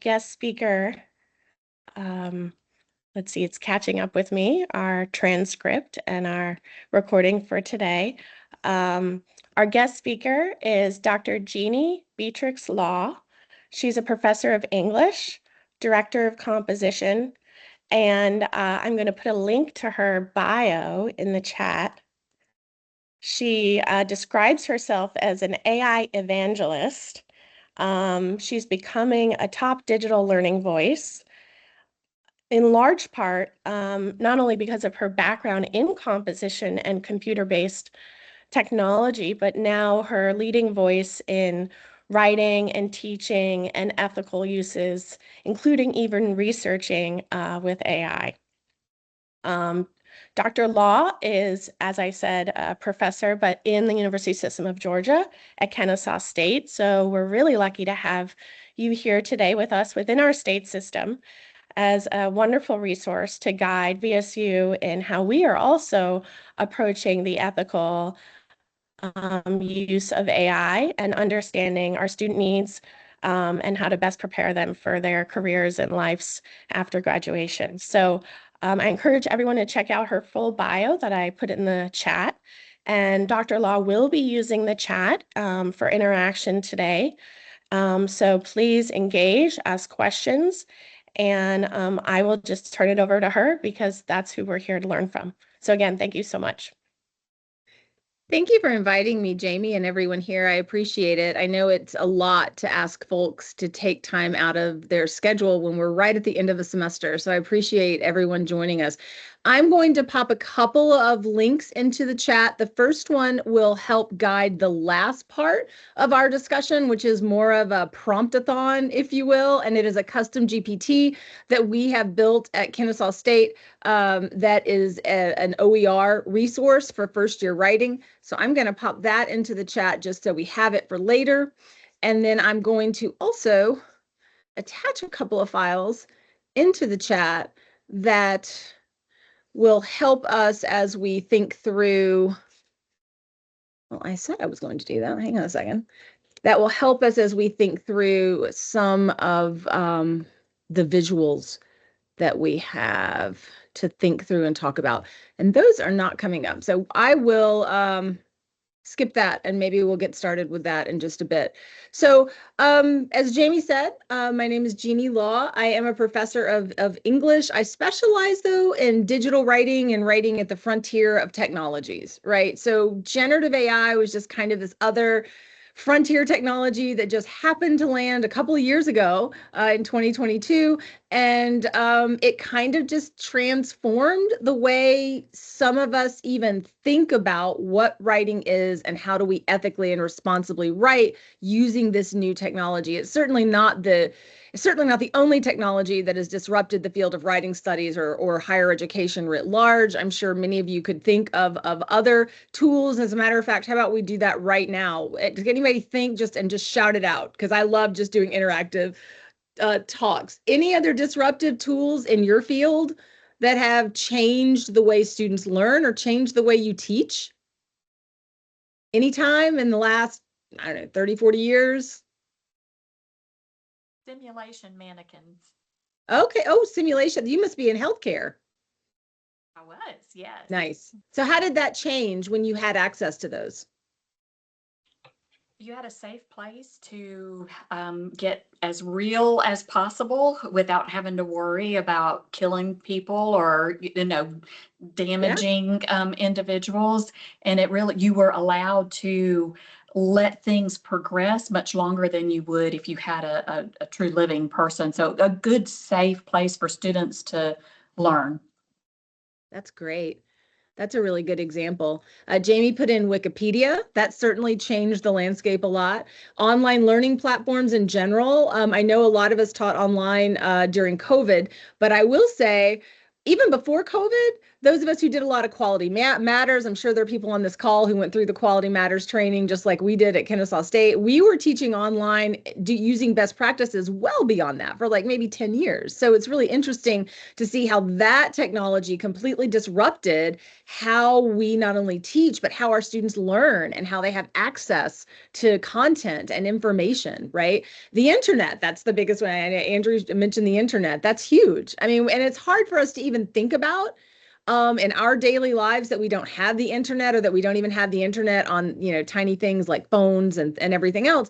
guest speaker, um, let's see, it's catching up with me, our transcript and our recording for today. Um, our guest speaker is Dr. Jeannie Beatrix Law. She's a professor of English, director of composition, and I'm going to put a link to her bio in the chat. She describes herself as an AI evangelist. She's becoming a top digital learning voice, in large part, not only because of her background in composition and computer-based technology, but now her leading voice in writing and teaching and ethical uses, including even researching with AI. Dr. Law is, as I said, a professor, but in the University System of Georgia at Kennesaw State. So we're really lucky to have you here today with us within our state system as a wonderful resource to guide VSU in how we are also approaching the ethical use of AI and understanding our student needs and how to best prepare them for their careers and lives after graduation. So I encourage everyone to check out her full bio that I put in the chat. And Dr. Law will be using the chat for interaction today. So please engage, ask questions, and I will just turn it over to her because that's who we're here to learn from. So again, thank you so much. Thank you for inviting me, Jamie, and everyone here. I appreciate it. I know it's a lot to ask folks to take time out of their schedule when we're right at the end of a semester. So I appreciate everyone joining us. I'm going to pop a couple of links into the chat. The first one will help guide the last part of our discussion, which is more of a prompt-a-thon, if you will, and it is a custom GPT that we have built at Kennesaw State that is an OER resource for first-year writing. So I'm going to pop that into the chat just so we have it for later. And then I'm going to also attach a couple of files into the chat that will help us as we think through. Well, I said I was going to do that. Hang on a second. That will help us as we think through some of the visuals that we have to think through and talk about. And those are not coming up. So I will skip that and maybe we'll get started with that in just a bit. So as Jamie said, my name is Jeannie Law. I am a professor of English. I specialize though in digital writing and writing at the frontier of technologies, right? So generative AI was just kind of this other frontier technology that just happened to land a couple of years ago in 2022. And it kind of just transformed the way some of us even think about what writing is and how do we ethically and responsibly write using this new technology. It's certainly not the only technology that has disrupted the field of writing studies or higher education writ large. I'm sure many of you could think of other tools. As a matter of fact, how about we do that right now? Does anybody think just shout it out? Because I love just doing interactive talks. Any other disruptive tools in your field that have changed the way students learn or changed the way you teach? Anytime in the last, I don't know, 30, 40 years? Simulation mannequins. Okay. Oh, simulation. You must be in healthcare. I was, yes. Nice. So how did that change when you had access to those? You had a safe place to get as real as possible without having to worry about killing people or, damaging individuals. And you were allowed to let things progress much longer than you would if you had a true living person. So a good, safe place for students to learn. That's great. That's a really good example. Jamie put in Wikipedia. That certainly changed the landscape a lot. Online learning platforms in general. I know a lot of us taught online during COVID, but I will say, even before COVID, those of us who did a lot of quality matters, I'm sure there are people on this call who went through the quality matters training just like we did at Kennesaw State. We were teaching online using best practices well beyond that for like maybe 10 years. So it's really interesting to see how that technology completely disrupted how we not only teach, but how our students learn and how they have access to content and information, right? The internet, that's the biggest one. Andrew mentioned the internet. That's huge. I mean, and it's hard for us to even think about in our daily lives that we don't have the internet, or that we don't even have the internet on, tiny things like phones and everything else.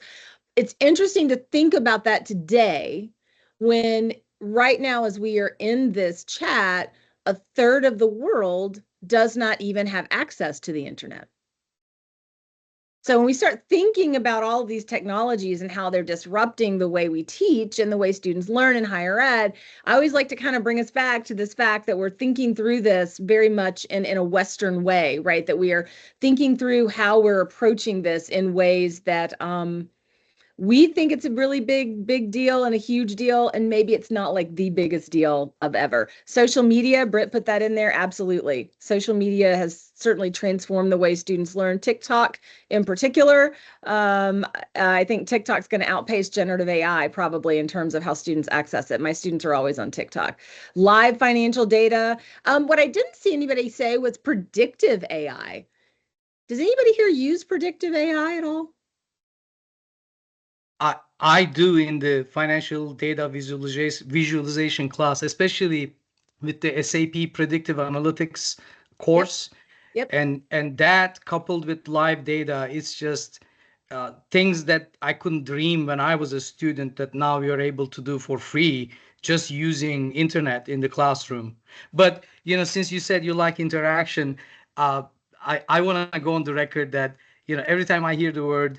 It's interesting to think about that today, when right now, as we are in this chat, a third of the world does not even have access to the internet. So when we start thinking about all of these technologies and how they're disrupting the way we teach and the way students learn in higher ed, I always like to kind of bring us back to this fact that we're thinking through this very much in a Western way, right? That we are thinking through how we're approaching this in ways that we think it's a really big deal and a huge deal, and maybe it's not like the biggest deal of ever. Social media, Britt put that in there. Absolutely. Social media has certainly transformed the way students learn. TikTok in particular, I think TikTok's going to outpace generative AI probably in terms of how students access it. My students are always on TikTok. Live financial data. What I didn't see anybody say was predictive AI. Does anybody here use predictive AI at all? I do in the financial data visualization class, especially with the SAP Predictive Analytics course. Yep. And that coupled with live data, it's just things that I couldn't dream when I was a student that now we are able to do for free just using internet in the classroom. But since you said you like interaction, I want to go on the record that every time I hear the word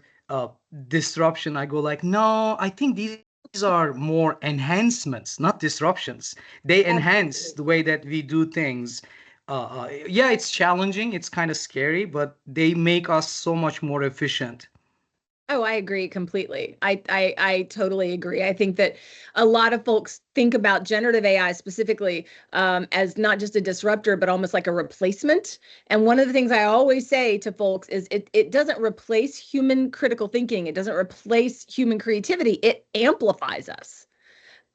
disruption, I go like, no, I think these are more enhancements, not disruptions. They enhance the way that we do things. Yeah, it's challenging, it's kind of scary, but they make us so much more efficient. Oh, I agree completely. I totally agree. I think that a lot of folks think about generative AI specifically as not just a disruptor, but almost like a replacement. And one of the things I always say to folks is it doesn't replace human critical thinking. It doesn't replace human creativity. It amplifies us.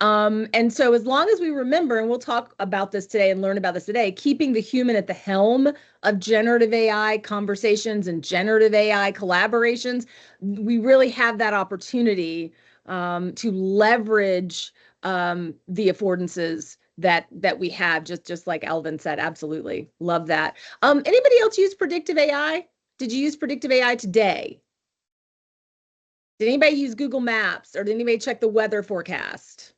And so as long as we remember, and we'll talk about this today and learn about this today, keeping the human at the helm of generative AI conversations and generative AI collaborations, we really have that opportunity to leverage the affordances that we have, just like Alvin said. Absolutely. Love that. Anybody else use predictive AI? Did you use predictive AI today? Did anybody use Google Maps, or did anybody check the weather forecast?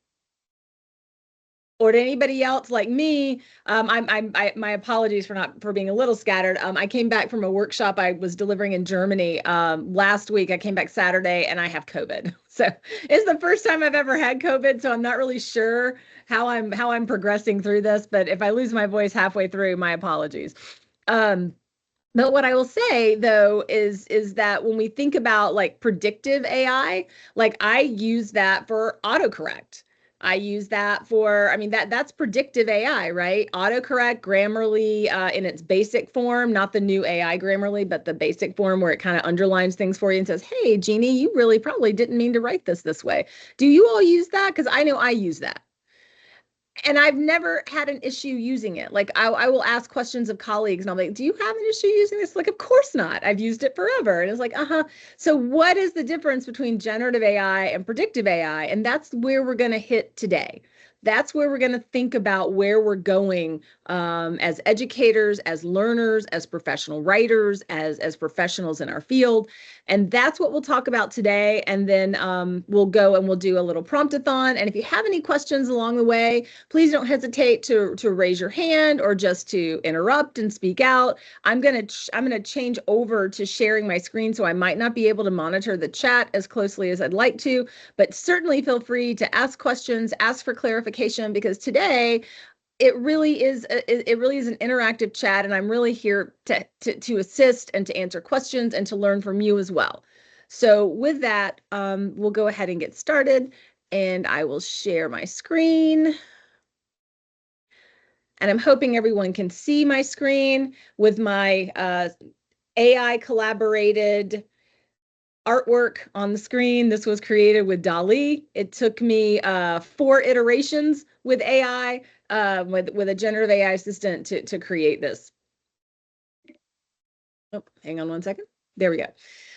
Or to anybody else like me, my apologies for being a little scattered. I came back from a workshop I was delivering in Germany last week. I came back Saturday and I have COVID. So it's the first time I've ever had COVID. So I'm not really sure how I'm progressing through this. But if I lose my voice halfway through, my apologies. But what I will say though is that when we think about like predictive AI, like I use that for autocorrect. I use that for, I mean, that's predictive AI, right? Autocorrect, Grammarly in its basic form, not the new AI Grammarly, but the basic form where it kind of underlines things for you and says, hey, Jeannie, you really probably didn't mean to write this way. Do you all use that? Because I know I use that. And I've never had an issue using it. Like I will ask questions of colleagues and I'm like, do you have an issue using this? Like, of course not. I've used it forever. And it's like, So what is the difference between generative AI and predictive AI? And that's where we're going to hit today. That's where we're going to think about where we're going as educators, as learners, as professional writers, as professionals in our field. And that's what we'll talk about today. And then we'll go and we'll do a little promptathon. And if you have any questions along the way, please don't hesitate to raise your hand or just to interrupt and speak out. I'm gonna change over to sharing my screen, so I might not be able to monitor the chat as closely as I'd like to, but certainly feel free to ask questions, ask for clarification, because today it really is an interactive chat, and I'm really here to assist and to answer questions and to learn from you as well. So with that, we'll go ahead and get started, and I will share my screen. And I'm hoping everyone can see my screen with my AI collaborated artwork on the screen. This was created with DALL-E. It took me 4 iterations with AI, with a generative AI assistant to create this. Oh, hang on one second. There we go.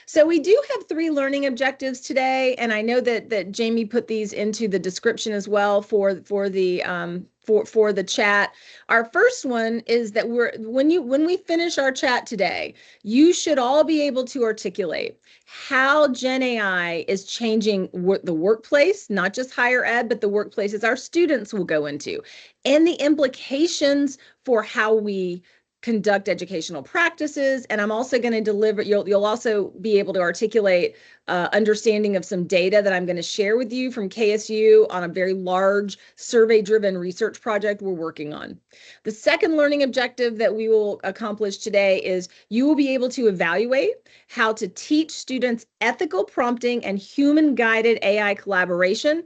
So we do have 3 learning objectives today, and I know that Jamie put these into the description as well for the chat. Our first one is that when we finish our chat today, you should all be able to articulate how Gen AI is changing the workplace, not just higher ed, but the workplaces our students will go into, and the implications for how we conduct educational practices. And I'm also going to deliver, you'll also be able to articulate understanding of some data that I'm going to share with you from KSU on a very large survey-driven research project we're working on. The second learning objective that we will accomplish today is you will be able to evaluate how to teach students ethical prompting and human-guided AI collaboration,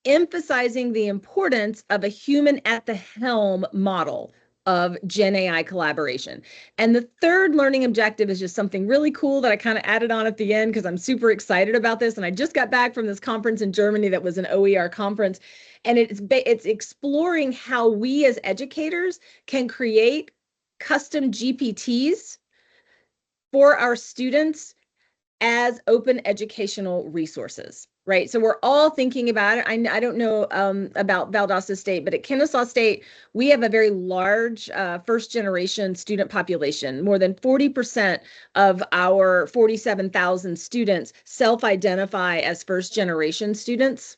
emphasizing the importance of a human at the helm model of Gen AI collaboration. And the third learning objective is just something really cool that I kind of added on at the end because I'm super excited about this. And I just got back from this conference in Germany that was an OER conference. And it's exploring how we as educators can create custom GPTs for our students as open educational resources, right? So we're all thinking about it. I don't know about Valdosta State, but at Kennesaw State, we have a very large first generation student population. More than 40% of our 47,000 students self-identify as first generation students.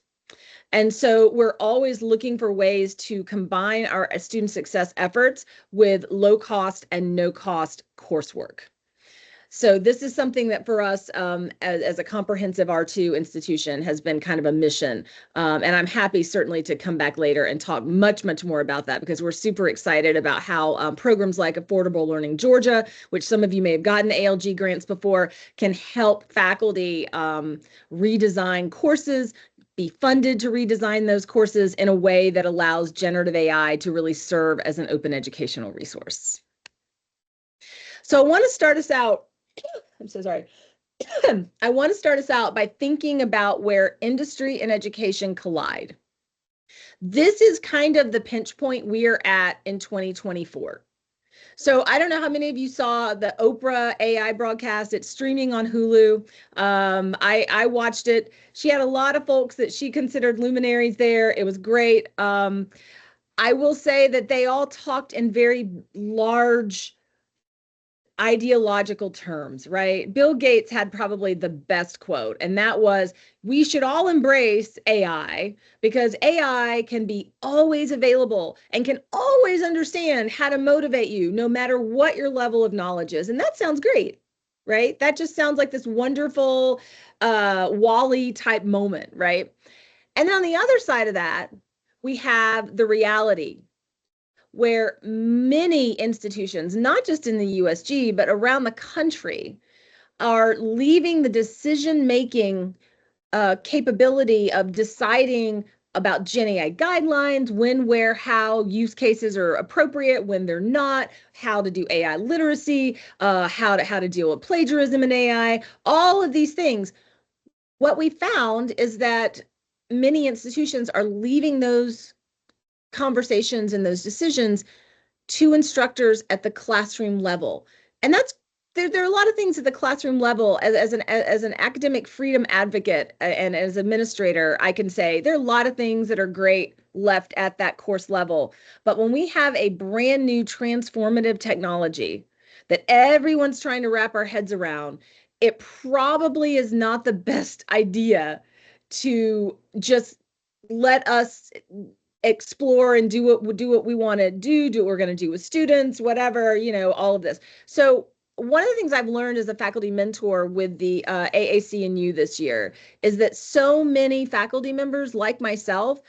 And so we're always looking for ways to combine our student success efforts with low cost and no cost coursework. So this is something that for us as a comprehensive R2 institution has been kind of a mission. And I'm happy certainly to come back later and talk much, much more about that because we're super excited about how programs like Affordable Learning Georgia, which some of you may have gotten ALG grants before, can help faculty redesign courses, be funded to redesign those courses in a way that allows generative AI to really serve as an open educational resource. So I want to start us out. I'm so sorry. I want to start us out by thinking about where industry and education collide. This is kind of the pinch point we're at in 2024. So I don't know how many of you saw the Oprah AI broadcast. It's streaming on Hulu. I watched it. She had a lot of folks that she considered luminaries there. It was great. I will say that they all talked in very large ideological terms, right? Bill Gates had probably the best quote, and that was, we should all embrace AI because AI can be always available and can always understand how to motivate you no matter what your level of knowledge is. And that sounds great, right? That just sounds like this wonderful Wall-E type moment, right? And then on the other side of that, we have the reality where many institutions, not just in the USG, but around the country, are leaving the decision-making capability of deciding about Gen AI guidelines, when, where, how use cases are appropriate, when they're not, how to do AI literacy, how to deal with plagiarism in AI, all of these things. What we found is that many institutions are leaving those conversations and those decisions to instructors at the classroom level. And that's there are a lot of things at the classroom level as an academic freedom advocate and as administrator, I can say there are a lot of things that are great left at that course level. But when we have a brand new transformative technology that everyone's trying to wrap our heads around, it probably is not the best idea to just let us explore and do what we want to do what we're going to do with students, whatever, all of this. So one of the things I've learned as a faculty mentor with the AAC&U this year is that so many faculty members like myself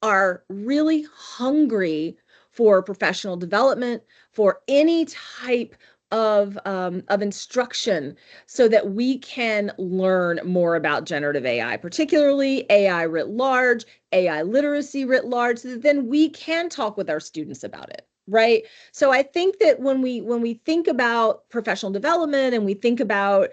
are really hungry for professional development, for any type of instruction so that we can learn more about generative AI, particularly AI writ large, AI literacy writ large, so that then we can talk with our students about it. Right. So I think that when we think about professional development and we think about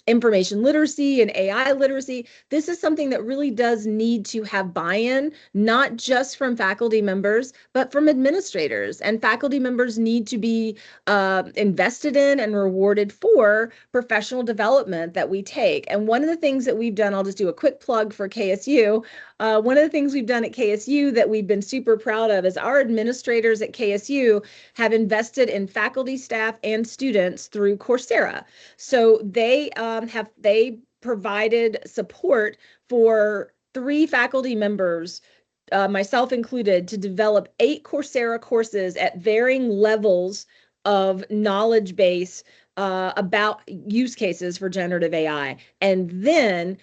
information literacy and AI literacy, this is something that really does need to have buy-in, not just from faculty members, but from administrators. And faculty members need to be invested in and rewarded for professional development that we take. And one of the things that we've done, I'll just do a quick plug for KSU. One of the things we've done at KSU that we've been super proud of is our administrators at KSU have invested in faculty, staff, and students through Coursera. So they provided support for 3 faculty members, myself included, to develop 8 Coursera courses at varying levels of knowledge base about use cases for generative AI. And then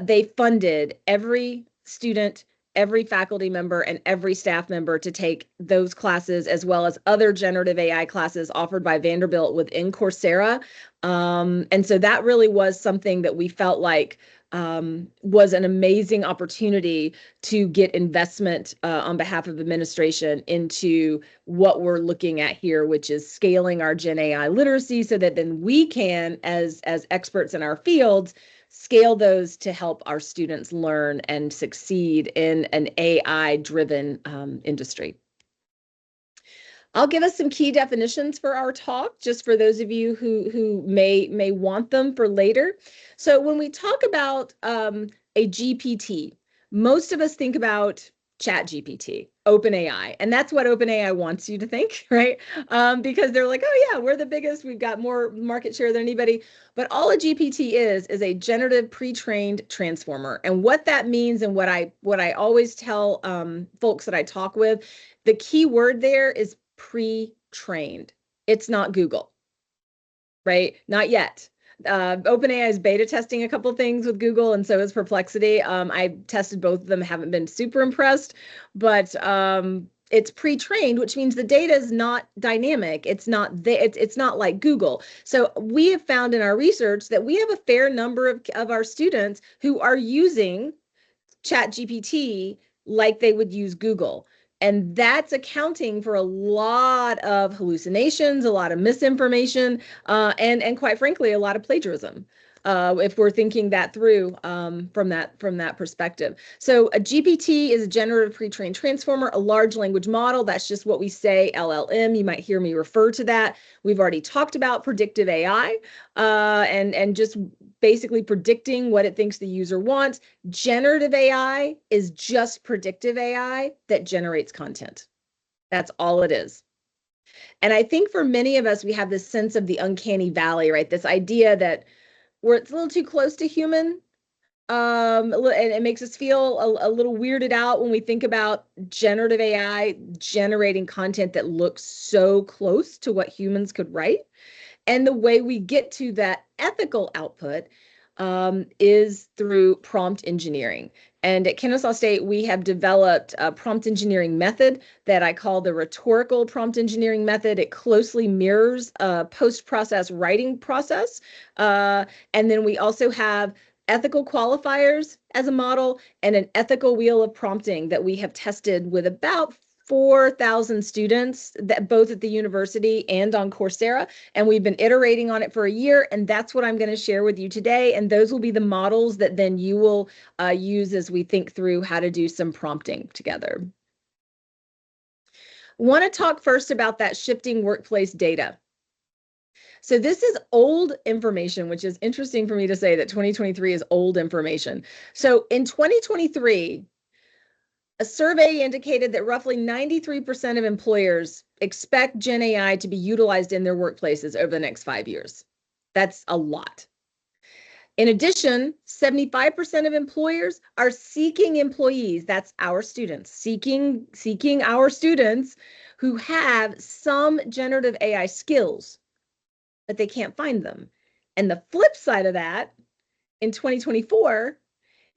they funded every student, every faculty member, and every staff member to take those classes, as well as other generative AI classes offered by Vanderbilt within Coursera. And so that really was something that we felt like was an amazing opportunity to get investment on behalf of administration into what we're looking at here, which is scaling our Gen AI literacy so that then we can, as experts in our fields, scale those to help our students learn and succeed in an AI-driven industry. I'll give us some key definitions for our talk, just for those of you who may want them for later. So when we talk about a GPT, most of us think about ChatGPT, OpenAI, and that's what OpenAI wants you to think, right? Because they're like, oh yeah, we're the biggest, we've got more market share than anybody. But all a GPT is a generative pre-trained transformer. And what that means, and what I always tell folks that I talk with, the key word there is pre-trained. It's not Google, right? Not yet. OpenAI is beta testing a couple things with Google, and so is Perplexity. I tested both of them, haven't been super impressed, but it's pre-trained, which means the data is not dynamic. It's not it's not like Google. So we have found in our research that we have a fair number of our students who are using ChatGPT like they would use Google. And that's accounting for a lot of hallucinations, a lot of misinformation, and quite frankly, a lot of plagiarism. If we're thinking that through from that perspective. So a GPT is a generative pre-trained transformer, a large language model. That's just what we say, LLM. You might hear me refer to that. We've already talked about predictive AI and just basically predicting what it thinks the user wants. Generative AI is just predictive AI that generates content. That's all it is. And I think for many of us, we have this sense of the uncanny valley, right? This idea that it's a little too close to human. And it makes us feel a little weirded out when we think about generative AI generating content that looks so close to what humans could write. And the way we get to that ethical output is through prompt engineering. And at Kennesaw State, we have developed a prompt engineering method that I call the rhetorical prompt engineering method. It closely mirrors a post-process writing process. And then we also have ethical qualifiers as a model and an ethical wheel of prompting that we have tested with about 4,000 students, that both at the university and on Coursera, and we've been iterating on it for a year, and that's what I'm going to share with you today. And those will be the models that then you will use as we think through how to do some prompting together. I want to talk first about that shifting workplace data. So this is old information, which is interesting for me to say that 2023 is old information. So in 2023, a survey indicated that roughly 93% of employers expect Gen AI to be utilized in their workplaces over the next 5 years. That's a lot. In addition, 75% of employers are seeking employees, that's our students, seeking our students who have some generative AI skills, but they can't find them. And the flip side of that in 2024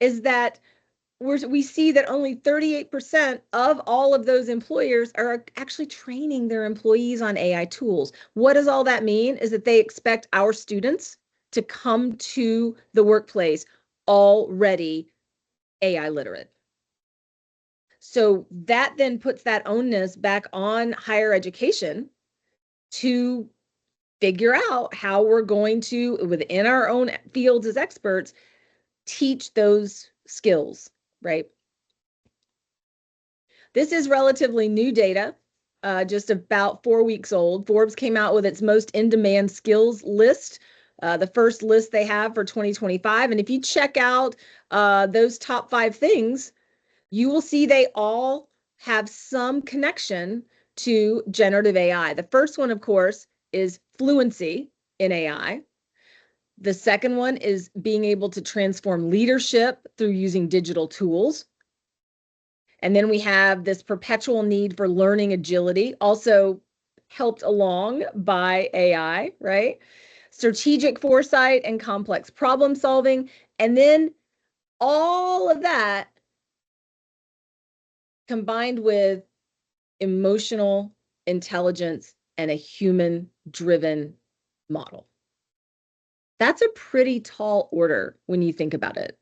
is that we see that only 38% of all of those employers are actually training their employees on AI tools. What does all that mean? Is that they expect our students to come to the workplace already AI literate. So that then puts that onus back on higher education to figure out how we're going to, within our own fields as experts, teach those skills, right? This is relatively new data, just about 4 weeks old. Forbes came out with its most in-demand skills list, the first list they have for 2025. And if you check out those top 5 things, you will see they all have some connection to generative AI. The first one, of course, is fluency in AI. The second one is being able to transform leadership through using digital tools. And then we have this perpetual need for learning agility, also helped along by AI, right? Strategic foresight and complex problem solving. And then all of that combined with emotional intelligence and a human-driven model. That's a pretty tall order when you think about it.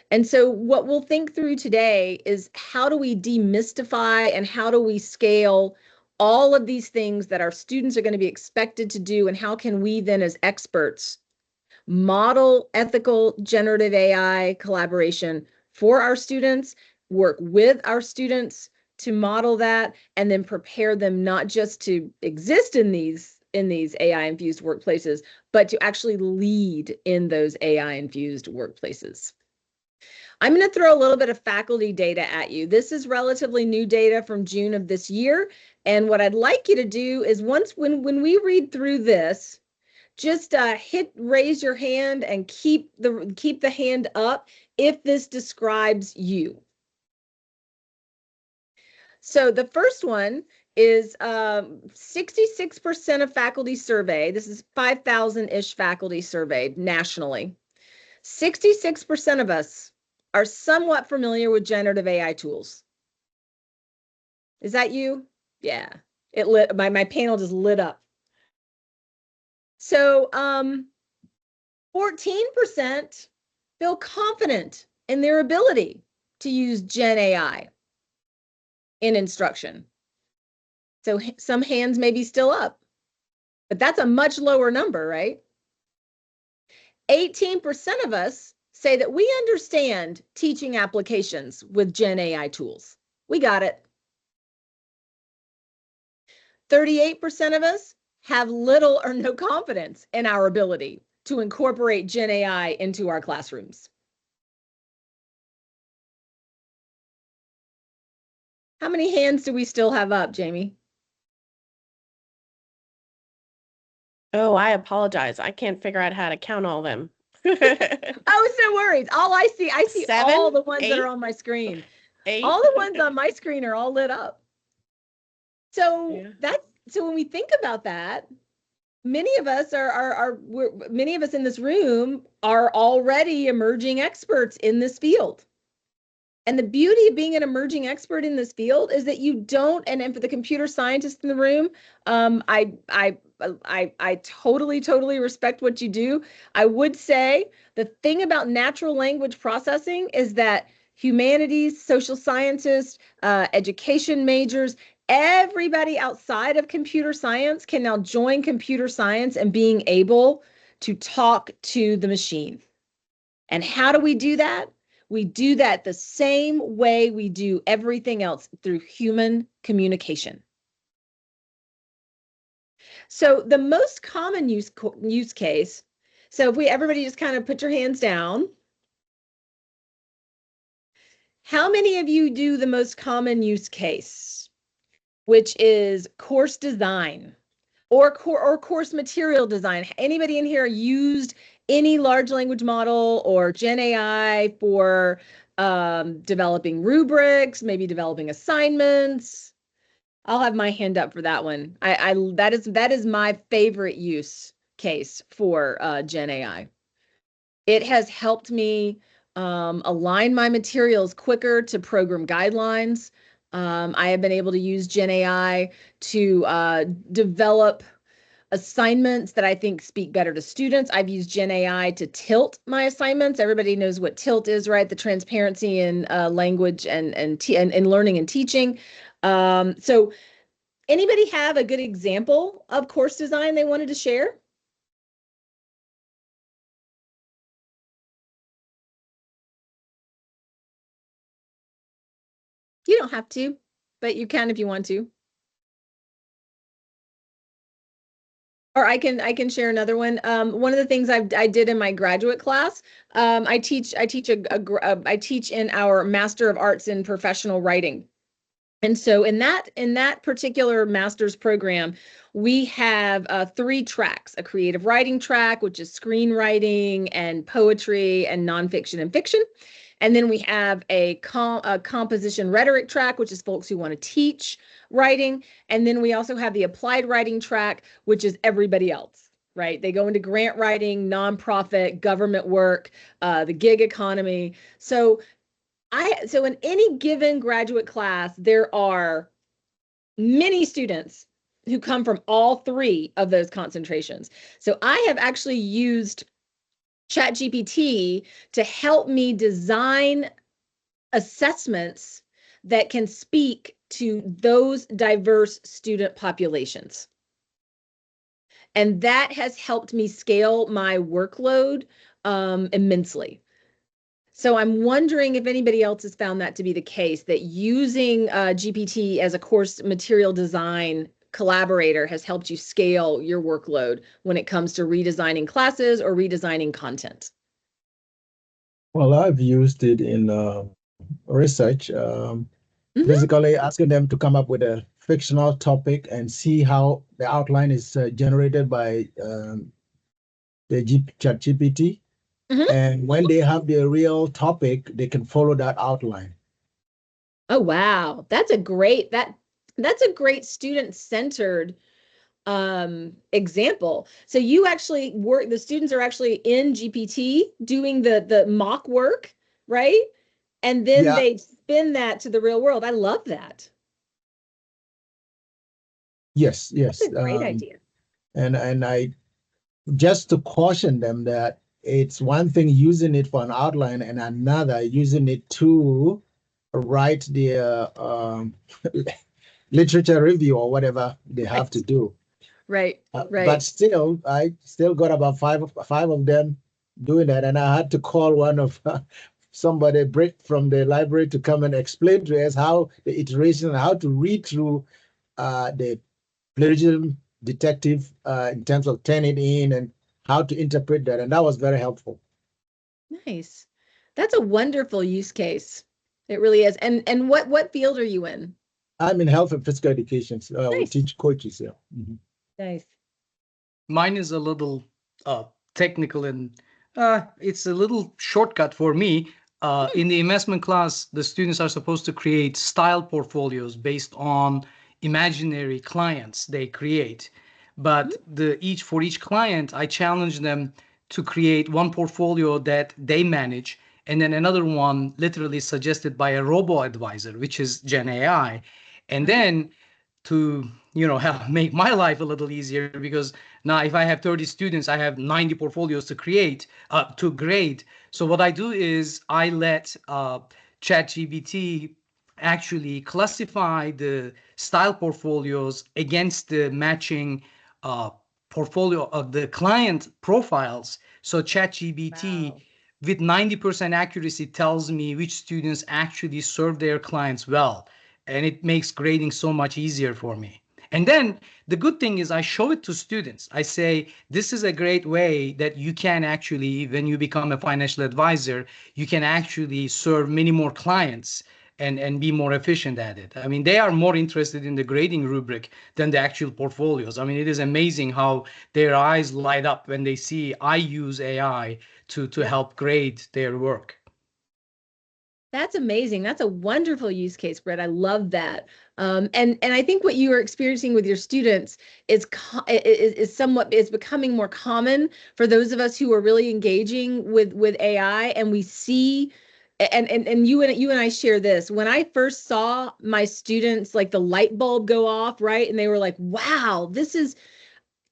And so what we'll think through today is how do we demystify and how do we scale all of these things that our students are going to be expected to do, and how can we then as experts model ethical generative AI collaboration for our students, work with our students to model that, and then prepare them not just to exist in these AI-infused workplaces, but to actually lead in those AI-infused workplaces. I'm going to throw a little bit of faculty data at you. This is relatively new data from June of this year. And what I'd like you to do is when we read through this, just raise your hand and keep the hand up if this describes you. So the first one is 66% of faculty surveyed. This is 5,000-ish faculty surveyed nationally. 66% of us are somewhat familiar with generative AI tools. Is that you? Yeah, it lit, my panel just lit up. So 14% feel confident in their ability to use Gen AI in instruction. So some hands may be still up, but that's a much lower number, right? 18% of us say that we understand teaching applications with Gen AI tools. We got it. 38% of us have little or no confidence in our ability to incorporate Gen AI into our classrooms. How many hands do we still have up, Jamie? Oh, I apologize. I can't figure out how to count all of them. Oh, no worries. I see 7, all the ones 8, that are on my screen. 8. All the ones on my screen are all lit up. So Yeah. so when we think about that, many of us many of us in this room are already emerging experts in this field. And the beauty of being an emerging expert in this field is that you don't, and for the computer scientists in the room, I totally respect what you do. I would say the thing about natural language processing is that humanities, social scientists, education majors, everybody outside of computer science can now join computer science and being able to talk to the machine. And how do we do that? We do that the same way we do everything else, through human communication. So the most common use case, so if everybody just kind of put your hands down. How many of you do the most common use case, which is course design or course material design? Anybody in here used any large language model or Gen AI for developing rubrics, maybe developing assignments? I'll have my hand up for that one. That is my favorite use case for Gen AI. It has helped me align my materials quicker to program guidelines. I have been able to use Gen AI to develop assignments that I think speak better to students. I've used Gen AI to tilt my assignments. Everybody knows what tilt is, right? The transparency in language and learning and teaching. So anybody have a good example of course design they wanted to share? You don't have to, but you can if you want to. Or I can share another one. One of the things I did in my graduate class, I teach in our Master of Arts in Professional Writing. And so in that particular master's program, we have 3 tracks: a creative writing track, which is screenwriting and poetry and nonfiction and fiction. And then we have a composition rhetoric track, which is folks who want to teach writing. And then we also have the applied writing track, which is everybody else, right? They go into grant writing, nonprofit, government work, the gig economy. So in any given graduate class, there are many students who come from all 3 of those concentrations. So I have actually used ChatGPT to help me design assessments that can speak to those diverse student populations. And that has helped me scale my workload immensely. So I'm wondering if anybody else has found that to be the case, that using GPT as a course material design collaborator has helped you scale your workload when it comes to redesigning classes or redesigning content. Well, I've used it in research, basically asking them to come up with a fictional topic and see how the outline is generated by the ChatGPT. And when they have their real topic, they can follow that outline. Oh, wow. That's a great student-centered example. So you actually the students are actually in GPT doing the mock work, right? And then they spin that to the real world. I love that. Yes. That's a great idea. And I just to caution them that it's one thing using it for an outline and another using it to write their literature review or whatever they have to do. Right. But still, I still got about five of them doing that, and I had to call one of somebody break from the library to come and explain to us how the iteration, how to read through the plagiarism detective in terms of turning it in and how to interpret that, and that was very helpful. Nice. That's a wonderful use case. It really is. And what field are you in? I'm in health and physical education. So we teach coaches. Yeah. Mm-hmm. Nice. Mine is a little technical and it's a little shortcut for me. In the investment class, the students are supposed to create style portfolios based on imaginary clients they create. But for each client, I challenge them to create one portfolio that they manage, and then another one literally suggested by a robo advisor, which is Gen AI. And then to help make my life a little easier, because now if I have 30 students, I have 90 portfolios to grade. So what I do is I let ChatGPT actually classify the style portfolios against the matching portfolio of the client profiles. So ChatGPT with 90% accuracy tells me which students actually serve their clients well. And it makes grading so much easier for me. And then the good thing is I show it to students. I say, this is a great way that you can actually, when you become a financial advisor, you can actually serve many more clients and be more efficient at it. I mean, they are more interested in the grading rubric than the actual portfolios. I mean, it is amazing how their eyes light up when they see I use AI to help grade their work. That's amazing. That's a wonderful use case, Brett. I love that. And I think what you are experiencing with your students is becoming more common for those of us who are really engaging with AI, and we see. And you and I share this. When I first saw my students, like the light bulb go off, right? And they were like, wow, this is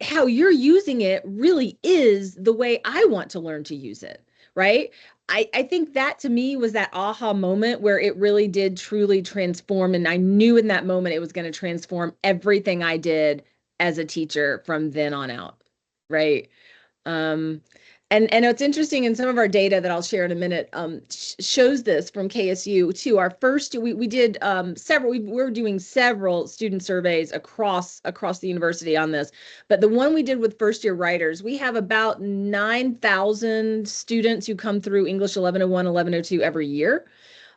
how you're using it really is the way I want to learn to use it, right? I think that to me was that aha moment where it really did truly transform. And I knew in that moment it was going to transform everything I did as a teacher from then on out, right? Um, and it's interesting in some of our data that I'll share in a minute, shows this from KSU too. Our first, we did several, we're doing several student surveys across the university on this, but the one we did with first year writers, we have about 9,000 students who come through English 1101, 1102 every year.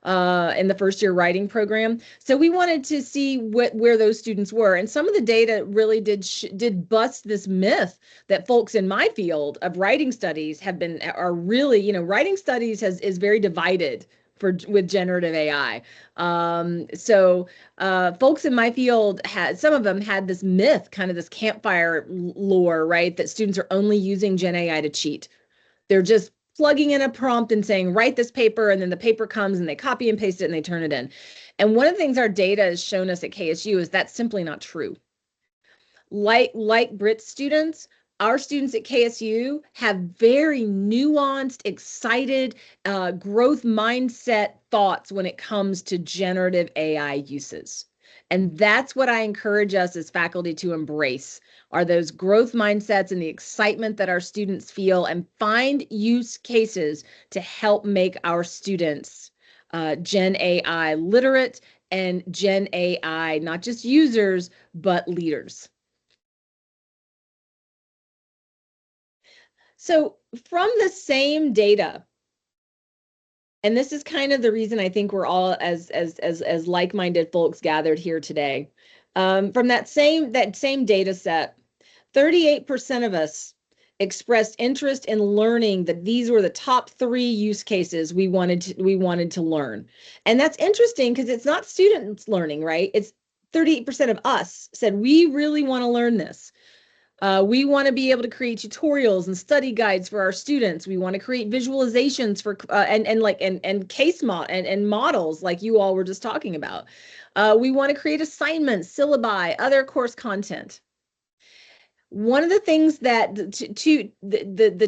In the first year writing program. So we wanted to see where those students were. And some of the data really did bust this myth that folks in my field of writing studies are really, writing studies is very divided with generative AI. So folks in my field some of them had this myth, kind of this campfire lore, right? That students are only using Gen AI to cheat. They're just plugging in a prompt and saying, write this paper, and then the paper comes and they copy and paste it and they turn it in. And one of the things our data has shown us at KSU is that's simply not true. Like Brit students, our students at KSU have very nuanced, excited, growth mindset thoughts when it comes to generative AI uses. And that's what I encourage us as faculty to embrace, are those growth mindsets and the excitement that our students feel, and find use cases to help make our students Gen AI literate and Gen AI, not just users, but leaders. So from the same data, and this is kind of the reason I think we're all as like-minded folks gathered here today. From that same data set, 38% of us expressed interest in learning that these were the top 3 use cases we wanted to learn. And that's interesting because it's not students learning, right? It's 38% of us said we really want to learn this. We want to be able to create tutorials and study guides for our students. We want to create visualizations for and case and models like you all were just talking about. We want to create assignments, syllabi, other course content. One of the things that the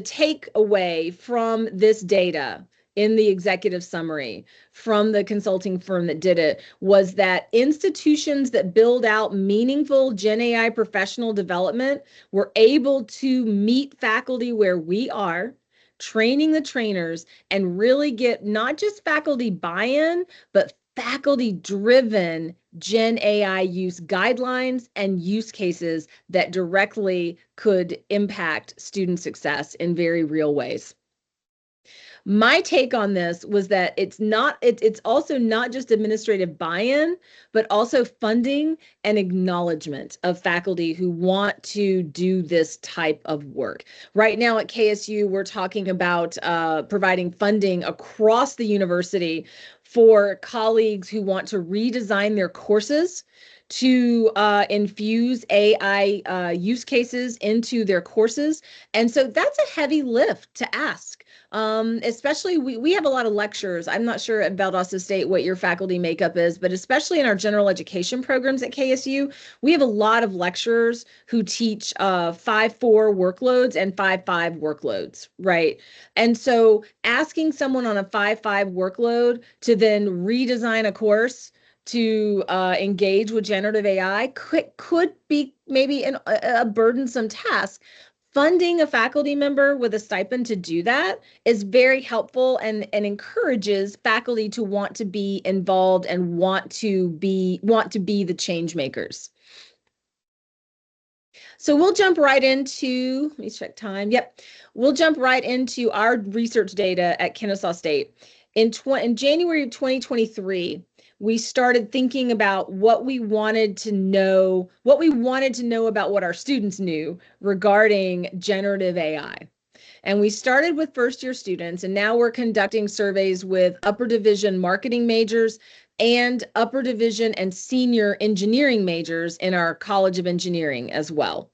takeaway from this data in the executive summary from the consulting firm that did it was that institutions that build out meaningful Gen AI professional development were able to meet faculty where we are, training the trainers, and really get not just faculty buy-in, but faculty-driven Gen AI use guidelines and use cases that directly could impact student success in very real ways. My take on this was that it's also not just administrative buy-in, but also funding and acknowledgement of faculty who want to do this type of work. Right now at KSU, we're talking about providing funding across the university for colleagues who want to redesign their courses to infuse AI use cases into their courses. And so that's a heavy lift to ask. Especially we have a lot of lectures. I'm not sure at Valdosta State what your faculty makeup is, but especially in our general education programs at KSU, we have a lot of lecturers who teach 5-4 workloads and 5-5 workloads, right? And so asking someone on a 5-5 workload to then redesign a course to engage with generative AI could be maybe a burdensome task. Funding a faculty member with a stipend to do that is very helpful and encourages faculty to want to be involved and want to be the change makers. So we'll jump right into, let me check time. Yep. We'll jump right into our research data at Kennesaw State. In January of 2023, we started thinking about what we wanted to know about what our students knew regarding generative AI. And we started with first-year students, and now we're conducting surveys with upper division marketing majors and upper division and senior engineering majors in our College of Engineering as well.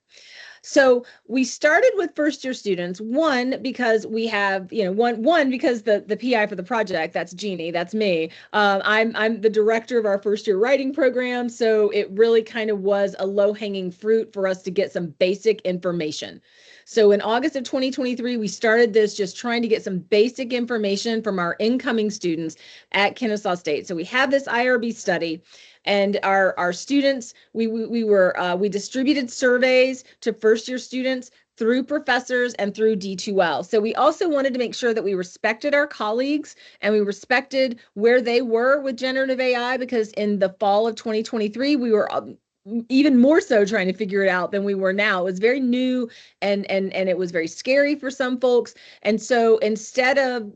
So we started with first-year students, one, because we have, one because the PI for the project, that's Jeannie, that's me. I'm the director of our first-year writing program, so it really kind of was a low-hanging fruit for us to get some basic information. So in August of 2023, we started this just trying to get some basic information from our incoming students at Kennesaw State. So we have this IRB study, and our students, we distributed surveys to first year students through professors and through D2L. So we also wanted to make sure that we respected our colleagues and we respected where they were with generative AI, because in the fall of 2023, we were even more so trying to figure it out than we were now. It was very new, and it was very scary for some folks. And so instead of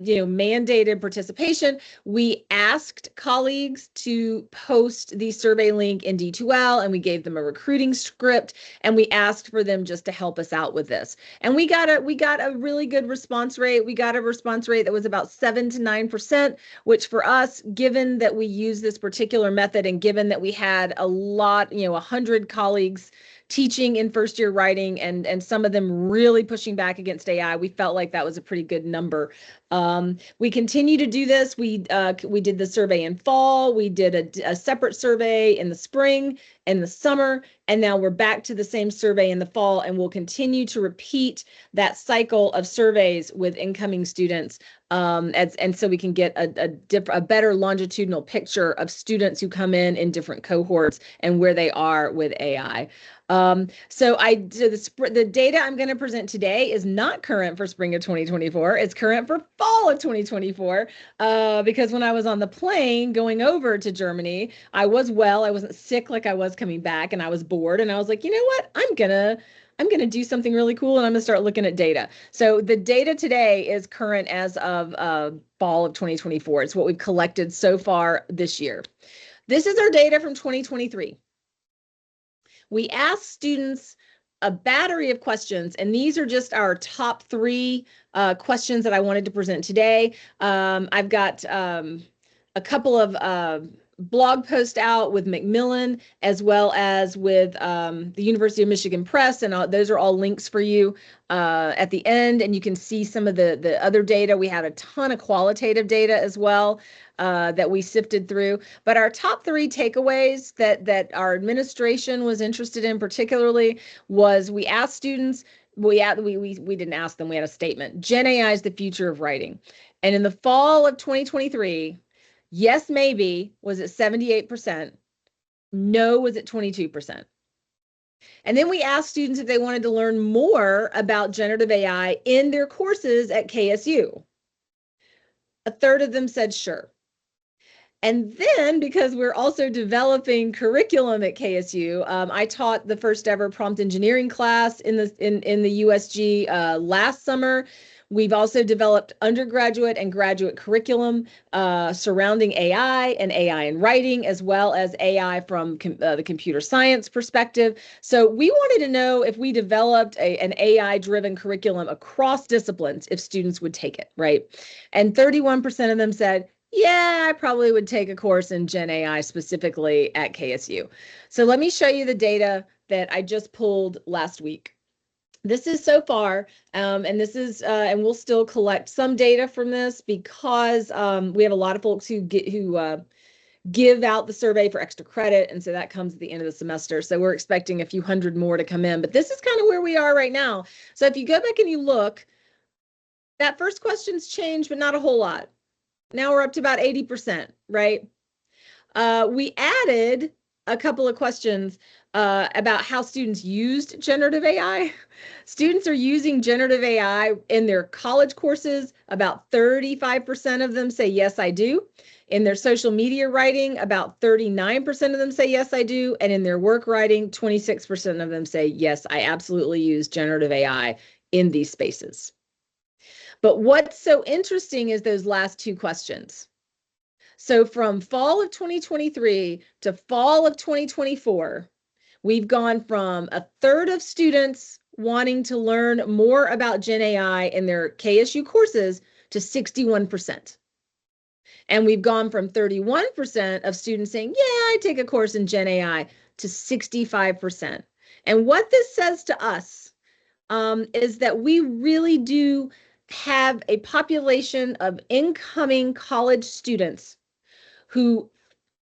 mandated participation, we asked colleagues to post the survey link in D2L, and we gave them a recruiting script, and we asked for them just to help us out with this. And we got a really good response rate. We got a response rate that was about 7 to 9%, which for us, given that we use this particular method and given that we had a lot, 100 colleagues teaching in first year writing, and some of them really pushing back against AI, we felt like that was a pretty good number. We continue to do this. We did the survey in fall. We did a separate survey in the spring and the summer, and now we're back to the same survey in the fall, and we'll continue to repeat that cycle of surveys with incoming students, and so we can get a better longitudinal picture of students who come in different cohorts and where they are with AI. So the data I'm going to present today is not current for spring of 2024. It's current for fall of 2024, because when I was on the plane going over to Germany, I was well. I wasn't sick like I was coming back, and I was bored, and I was like, you know what? I'm gonna do something really cool, and I'm gonna start looking at data. So the data today is current as of fall of 2024. It's what we've collected so far this year. This is our data from 2023. We asked students a battery of questions, and these are just our top 3 questions that I wanted to present today. I've got a couple of blog posts out with Macmillan, as well as with the University of Michigan Press, and those are all links for you at the end, and you can see some of the other data. We had a ton of qualitative data as well that we sifted through. But our top 3 takeaways that our administration was interested in particularly was we asked students, we didn't ask them, we had a statement. Gen AI is the future of writing. And in the fall of 2023, yes, maybe was at 78%, no was at 22%. And then we asked students if they wanted to learn more about generative AI in their courses at KSU. A third of them said sure. And then, because we're also developing curriculum at KSU, I taught the first ever prompt engineering class in the USG last summer. We've also developed undergraduate and graduate curriculum surrounding AI and AI in writing, as well as AI from the computer science perspective. So we wanted to know if we developed an AI-driven curriculum across disciplines, if students would take it, right? And 31% of them said, yeah, I probably would take a course in Gen AI specifically at KSU. So let me show you the data that I just pulled last week. This is so far, and this is, and we'll still collect some data from this because we have a lot of folks who give out the survey for extra credit, and so that comes at the end of the semester. So we're expecting a few hundred more to come in, but this is kind of where we are right now. So if you go back and you look, that first question's changed, but not a whole lot. Now we're up to about 80%, right? We added a couple of questions about how students used generative AI. Students are using generative AI in their college courses. About 35% of them say, yes, I do. In their social media writing, about 39% of them say, yes, I do. And in their work writing, 26% of them say, yes, I absolutely use generative AI in these spaces. But what's so interesting is those last 2 questions. So from fall of 2023 to fall of 2024, we've gone from a third of students wanting to learn more about Gen AI in their KSU courses to 61%. And we've gone from 31% of students saying, yeah, I take a course in Gen AI to 65%. And what this says to us is that we really do have a population of incoming college students who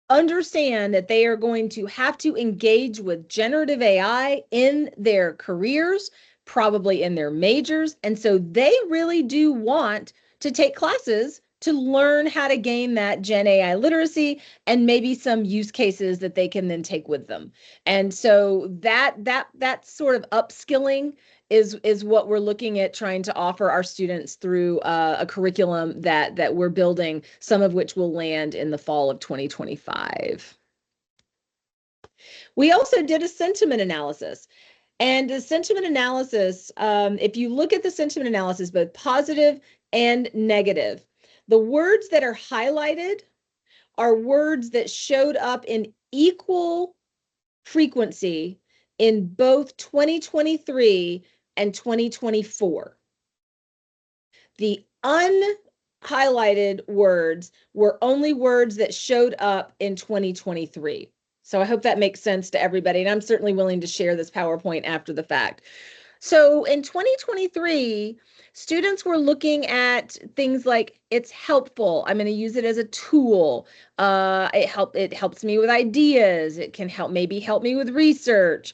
understand that they are going to have to engage with generative AI in their careers, probably in their majors. And so they really do want to take classes to learn how to gain that Gen AI literacy and maybe some use cases that they can then take with them. And so that sort of upskilling is what we're looking at trying to offer our students through a curriculum that we're building, some of which will land in the fall of 2025. We also did a sentiment analysis. And the sentiment analysis, if you look at the sentiment analysis, both positive and negative, the words that are highlighted are words that showed up in equal frequency in both 2023 and 2024. The unhighlighted words were only words that showed up in 2023. So I hope that makes sense to everybody. And I'm certainly willing to share this PowerPoint after the fact. So in 2023, students were looking at things like it's helpful. I'm going to use it as a tool. It helps me with ideas. It can maybe help me with research.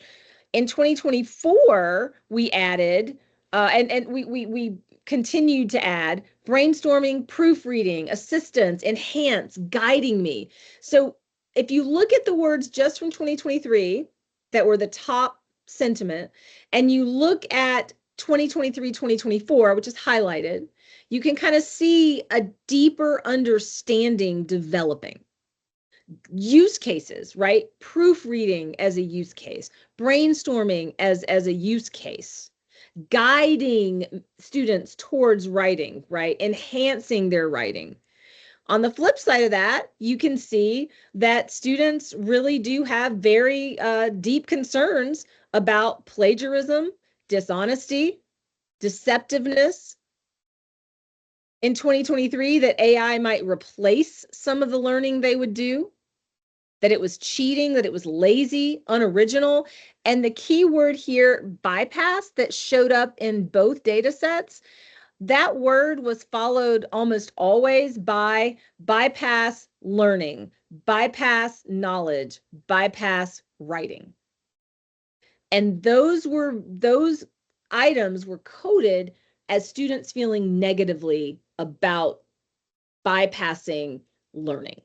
In 2024, we added and we continued to add brainstorming, proofreading, assistance, enhance, guiding me. So if you look at the words just from 2023 that were the top sentiment, and you look at 2023, 2024, which is highlighted, you can kind of see a deeper understanding developing. Use cases, right? Proofreading as a use case, brainstorming as a use case, guiding students towards writing, right? Enhancing their writing. On the flip side of that, you can see that students really do have very deep concerns about plagiarism, dishonesty, deceptiveness. In 2023, that AI might replace some of the learning they would do, that it was cheating, that it was lazy, unoriginal. And the key word here, bypass, that showed up in both data sets, that word was followed almost always by bypass learning, bypass knowledge, bypass writing. And those items were coded as students feeling negatively about bypassing learning.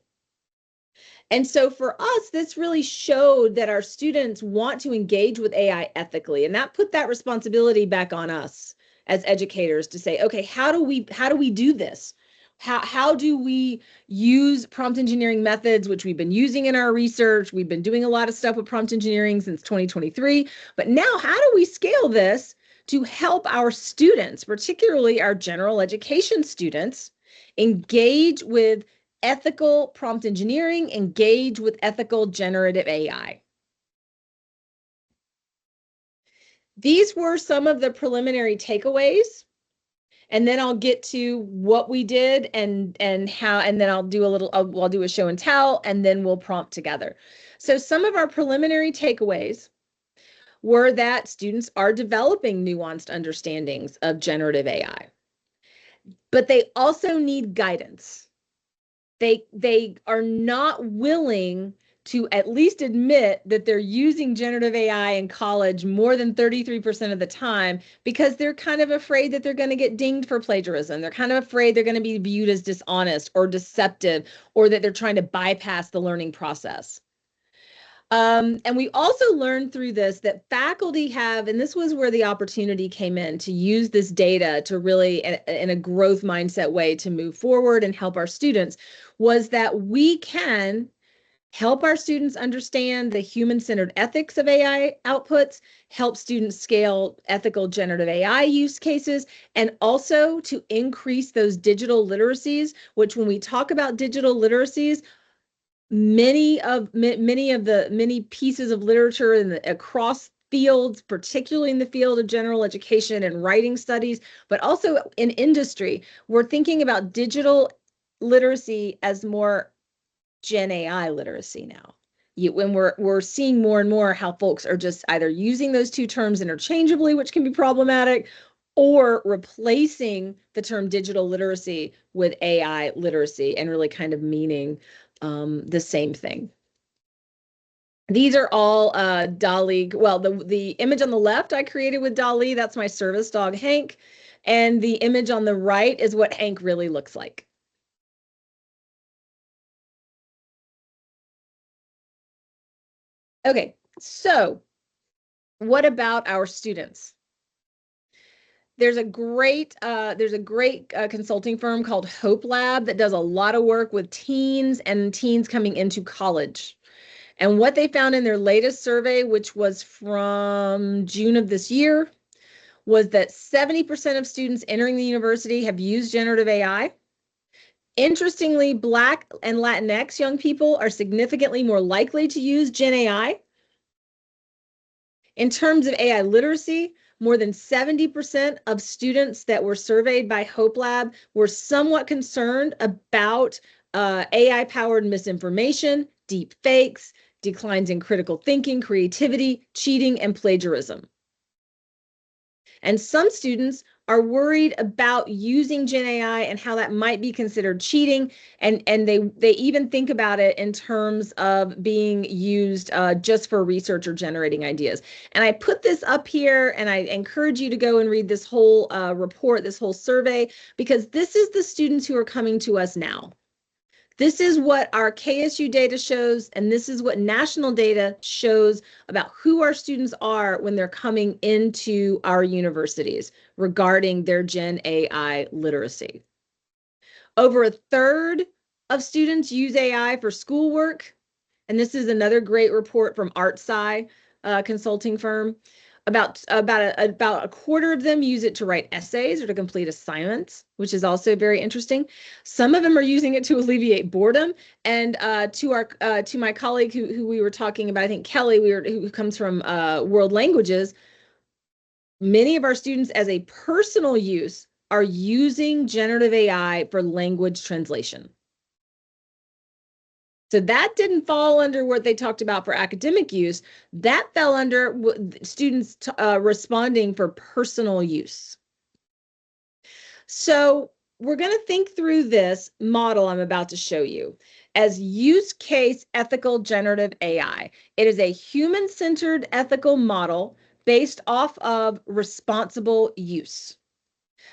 And so for us, this really showed that our students want to engage with AI ethically, and that put that responsibility back on us as educators to say, okay, how do we do this? How do we use prompt engineering methods, which we've been using in our research? We've been doing a lot of stuff with prompt engineering since 2023, but now how do we scale this to help our students, particularly our general education students, engage with ethical prompt engineering, engage with ethical generative AI? These were some of the preliminary takeaways, and then I'll get to what we did and how, and then I'll do I'll do a show and tell, and then we'll prompt together. So some of our preliminary takeaways were that students are developing nuanced understandings of generative AI, but they also need guidance. They are not willing to at least admit that they're using generative AI in college more than 33% of the time because they're kind of afraid that they're going to get dinged for plagiarism. They're kind of afraid they're going to be viewed as dishonest or deceptive, or that they're trying to bypass the learning process. And we also learned through this that faculty have, and this was where the opportunity came in, to use this data to really, in a growth mindset way, to move forward and help our students, was that we can help our students understand the human-centered ethics of AI outputs, help students scale ethical generative AI use cases, and also to increase those digital literacies, which when we talk about digital literacies, many pieces of literature across fields, particularly in the field of general education and writing studies, but also in industry. We're thinking about digital literacy as more Gen AI literacy now. When we're seeing more and more how folks are just either using those two terms interchangeably, which can be problematic, or replacing the term digital literacy with AI literacy and really kind of meaning the same thing. These are all DALL-E. Well, the image on the left I created with DALL-E. That's my service dog, Hank. And the image on the right is what Hank really looks like. Okay, so what about our students? There's a great consulting firm called Hope Lab that does a lot of work with teens and teens coming into college. And what they found in their latest survey, which was from June of this year, was that 70% of students entering the university have used generative AI. Interestingly, Black and Latinx young people are significantly more likely to use Gen AI. In terms of AI literacy, more than 70% of students that were surveyed by Hope Lab were somewhat concerned about AI-powered misinformation, deep fakes, declines in critical thinking, creativity, cheating, and plagiarism. And some students are worried about using Gen AI and how that might be considered cheating. And they even think about it in terms of being used just for research or generating ideas. And I put this up here and I encourage you to go and read this whole report, this whole survey, because this is the students who are coming to us now. This is what our KSU data shows, and this is what national data shows about who our students are when they're coming into our universities regarding their Gen AI literacy. Over a third of students use AI for schoolwork, and this is another great report from ArtSci consulting firm. About a quarter of them use it to write essays or to complete assignments, which is also very interesting. Some of them are using it to alleviate boredom. And to my colleague who we were talking about, I think Kelly, who comes from World Languages, many of our students as a personal use are using generative AI for language translation. So that didn't fall under what they talked about for academic use. That fell under students responding for personal use. So we're going to think through this model I'm about to show you as use case ethical generative AI. It is a human-centered ethical model based off of responsible use.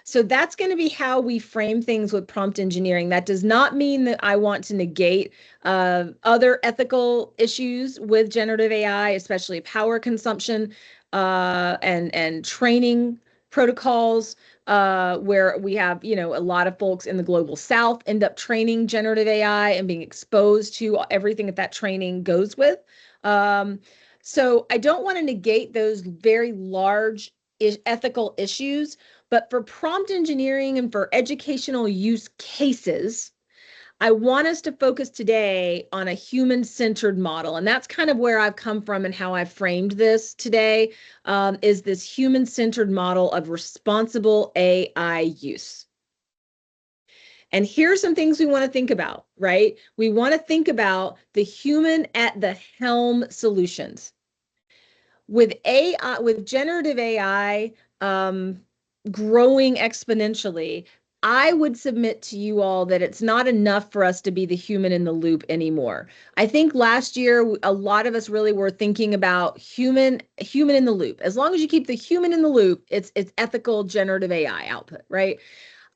So that's going to be how we frame things with prompt engineering. That does not mean that I want to negate other ethical issues with generative AI, especially power consumption and training protocols, where we have, a lot of folks in the global South end up training generative AI and being exposed to everything that training goes with. So I don't want to negate those very large ethical issues. But for prompt engineering and for educational use cases, I want us to focus today on a human-centered model. And that's kind of where I've come from and how I've framed this today, is this human-centered model of responsible AI use. And here's some things we want to think about, right? We want to think about the human at the helm solutions. With AI, with generative AI, growing exponentially, I would submit to you all that it's not enough for us to be the human in the loop anymore. I think last year, a lot of us really were thinking about human in the loop. As long as you keep the human in the loop, it's ethical generative AI output, right?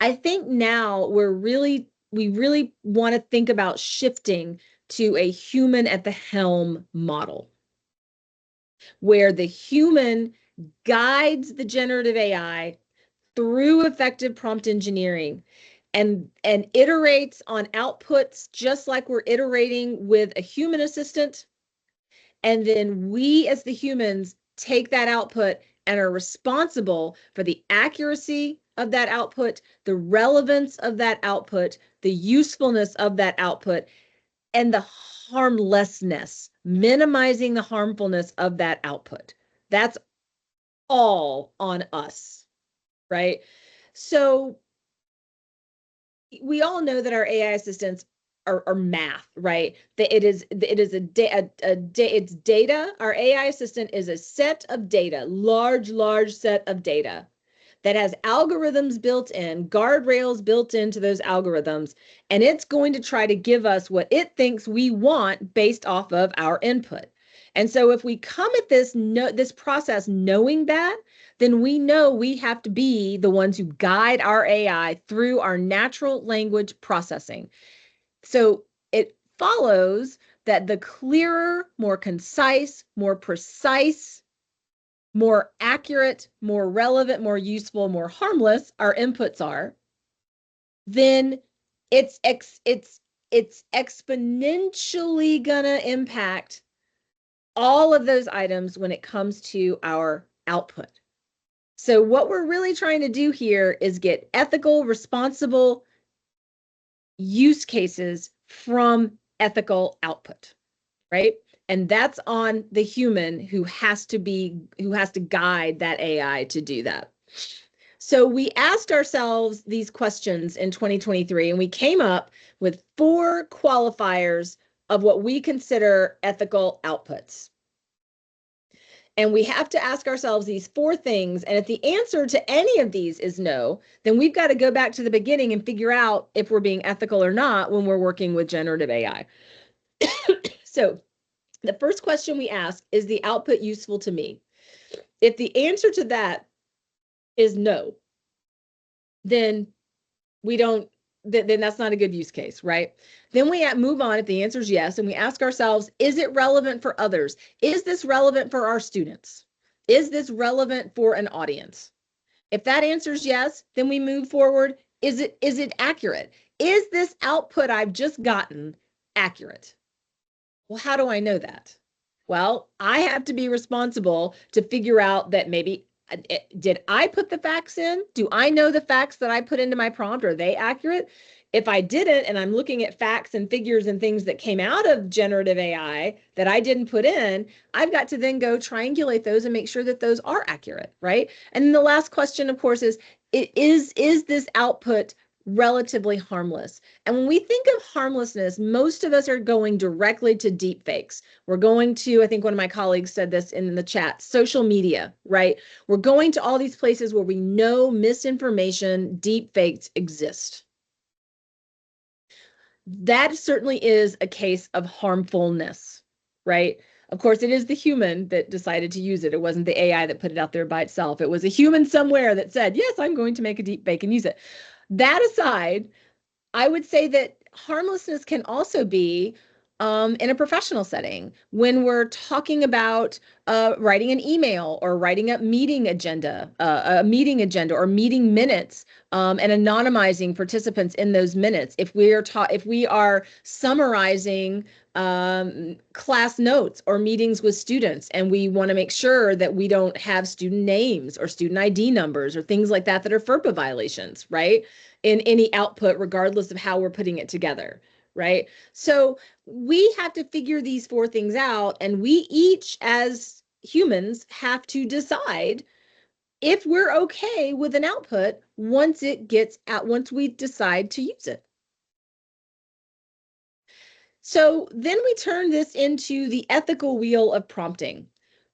I think now we really want to think about shifting to a human at the helm model, where the human guides the generative AI through effective prompt engineering and iterates on outputs just like we're iterating with a human assistant. And then we as the humans take that output and are responsible for the accuracy of that output, the relevance of that output, the usefulness of that output, and the harmlessness, minimizing the harmfulness of that output. That's all on us, right? So we all know that our AI assistants are math, right? That it is it's data. Our AI assistant is a set of data, large set of data that has algorithms built in, guardrails built into those algorithms, and it's going to try to give us what it thinks we want based off of our input. And so if we come at this process knowing that, then we know we have to be the ones who guide our AI through our natural language processing. So it follows that the clearer, more concise, more precise, more accurate, more relevant, more useful, more harmless our inputs are, then it's exponentially gonna impact all of those items when it comes to our output. So what we're really trying to do here is get ethical, responsible use cases from ethical output, right? And that's on the human who has to guide that AI to do that. So we asked ourselves these questions in 2023, and we came up with 4 qualifiers of what we consider ethical outputs. And we have to ask ourselves these 4 things. And if the answer to any of these is no, then we've got to go back to the beginning and figure out if we're being ethical or not when we're working with generative AI. So the first question we ask is the output useful to me? If the answer to that is no, then then that's not a good use case, right? Then we move on if the answer is yes, and we ask ourselves, is it relevant for others? Is this relevant for our students? Is this relevant for an audience? If that answer is yes, then we move forward. Is it accurate? Is this output I've just gotten accurate? Well, how do I know that? Well, I have to be responsible to figure out that maybe did I put the facts in? Do I know the facts that I put into my prompt? Are they accurate? If I didn't, and I'm looking at facts and figures and things that came out of generative AI that I didn't put in, I've got to then go triangulate those and make sure that those are accurate, right? And then the last question, of course, is this output relatively harmless? And when we think of harmlessness, most of us are going directly to deep fakes. We're going to, I think one of my colleagues said this in the chat, social media, right? We're going to all these places where we know misinformation, deep fakes exist. That certainly is a case of harmfulness, right? Of course, it is the human that decided to use it. It wasn't the AI that put it out there by itself. It was a human somewhere that said, yes, I'm going to make a deep fake and use it. That aside, I would say that harmlessness can also be in a professional setting when we're talking about writing an email or writing a meeting agenda or meeting minutes and anonymizing participants in those minutes. If we are summarizing class notes or meetings with students, and we want to make sure that we don't have student names or student ID numbers or things like that that are FERPA violations, right? In any output, regardless of how we're putting it together, right? So we have to figure these 4 things out, and we each as humans have to decide if we're okay with an output once we decide to use it. So then we turn this into the ethical wheel of prompting,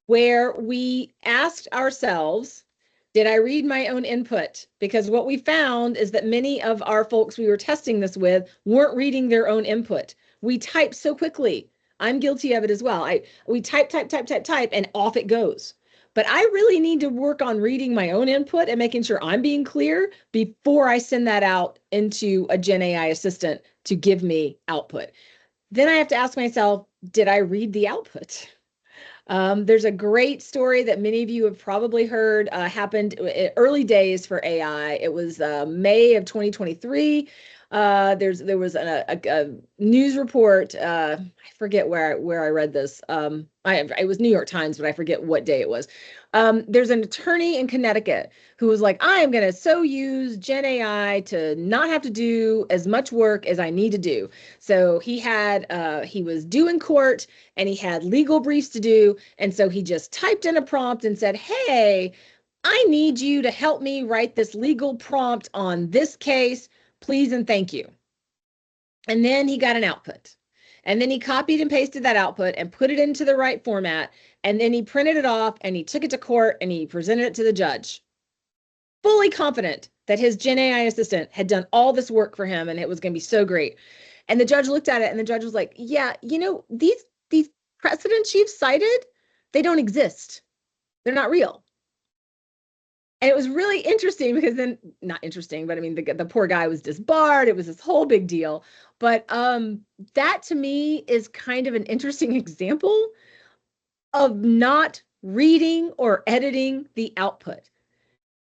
where we asked ourselves, did I read my own input? Because what we found is that many of our folks we were testing this with weren't reading their own input. We type so quickly. I'm guilty of it as well. We type, and off it goes. But I really need to work on reading my own input and making sure I'm being clear before I send that out into a Gen AI assistant to give me output. Then I have to ask myself, did I read the output? There's a great story that many of you have probably heard happened in early days for AI. It was May of 2023. There was a news report. I forget where I read this. It was New York Times, but I forget what day it was. There's an attorney in Connecticut who was like, I am going to so use Gen AI to not have to do as much work as I need to do. So he was due in court and he had legal briefs to do. And so he just typed in a prompt and said, hey, I need you to help me write this legal prompt on this case, please and thank you. And then he got an output. And then he copied and pasted that output and put it into the right format. And then he printed it off and he took it to court and he presented it to the judge, fully confident that his Gen AI assistant had done all this work for him and it was going to be so great. And the judge looked at it and the judge was like, yeah, these precedents you've cited, they don't exist. They're not real. And it was really interesting because then, not interesting, but I mean, the poor guy was disbarred. It was this whole big deal. But that to me is kind of an interesting example of not reading or editing the output.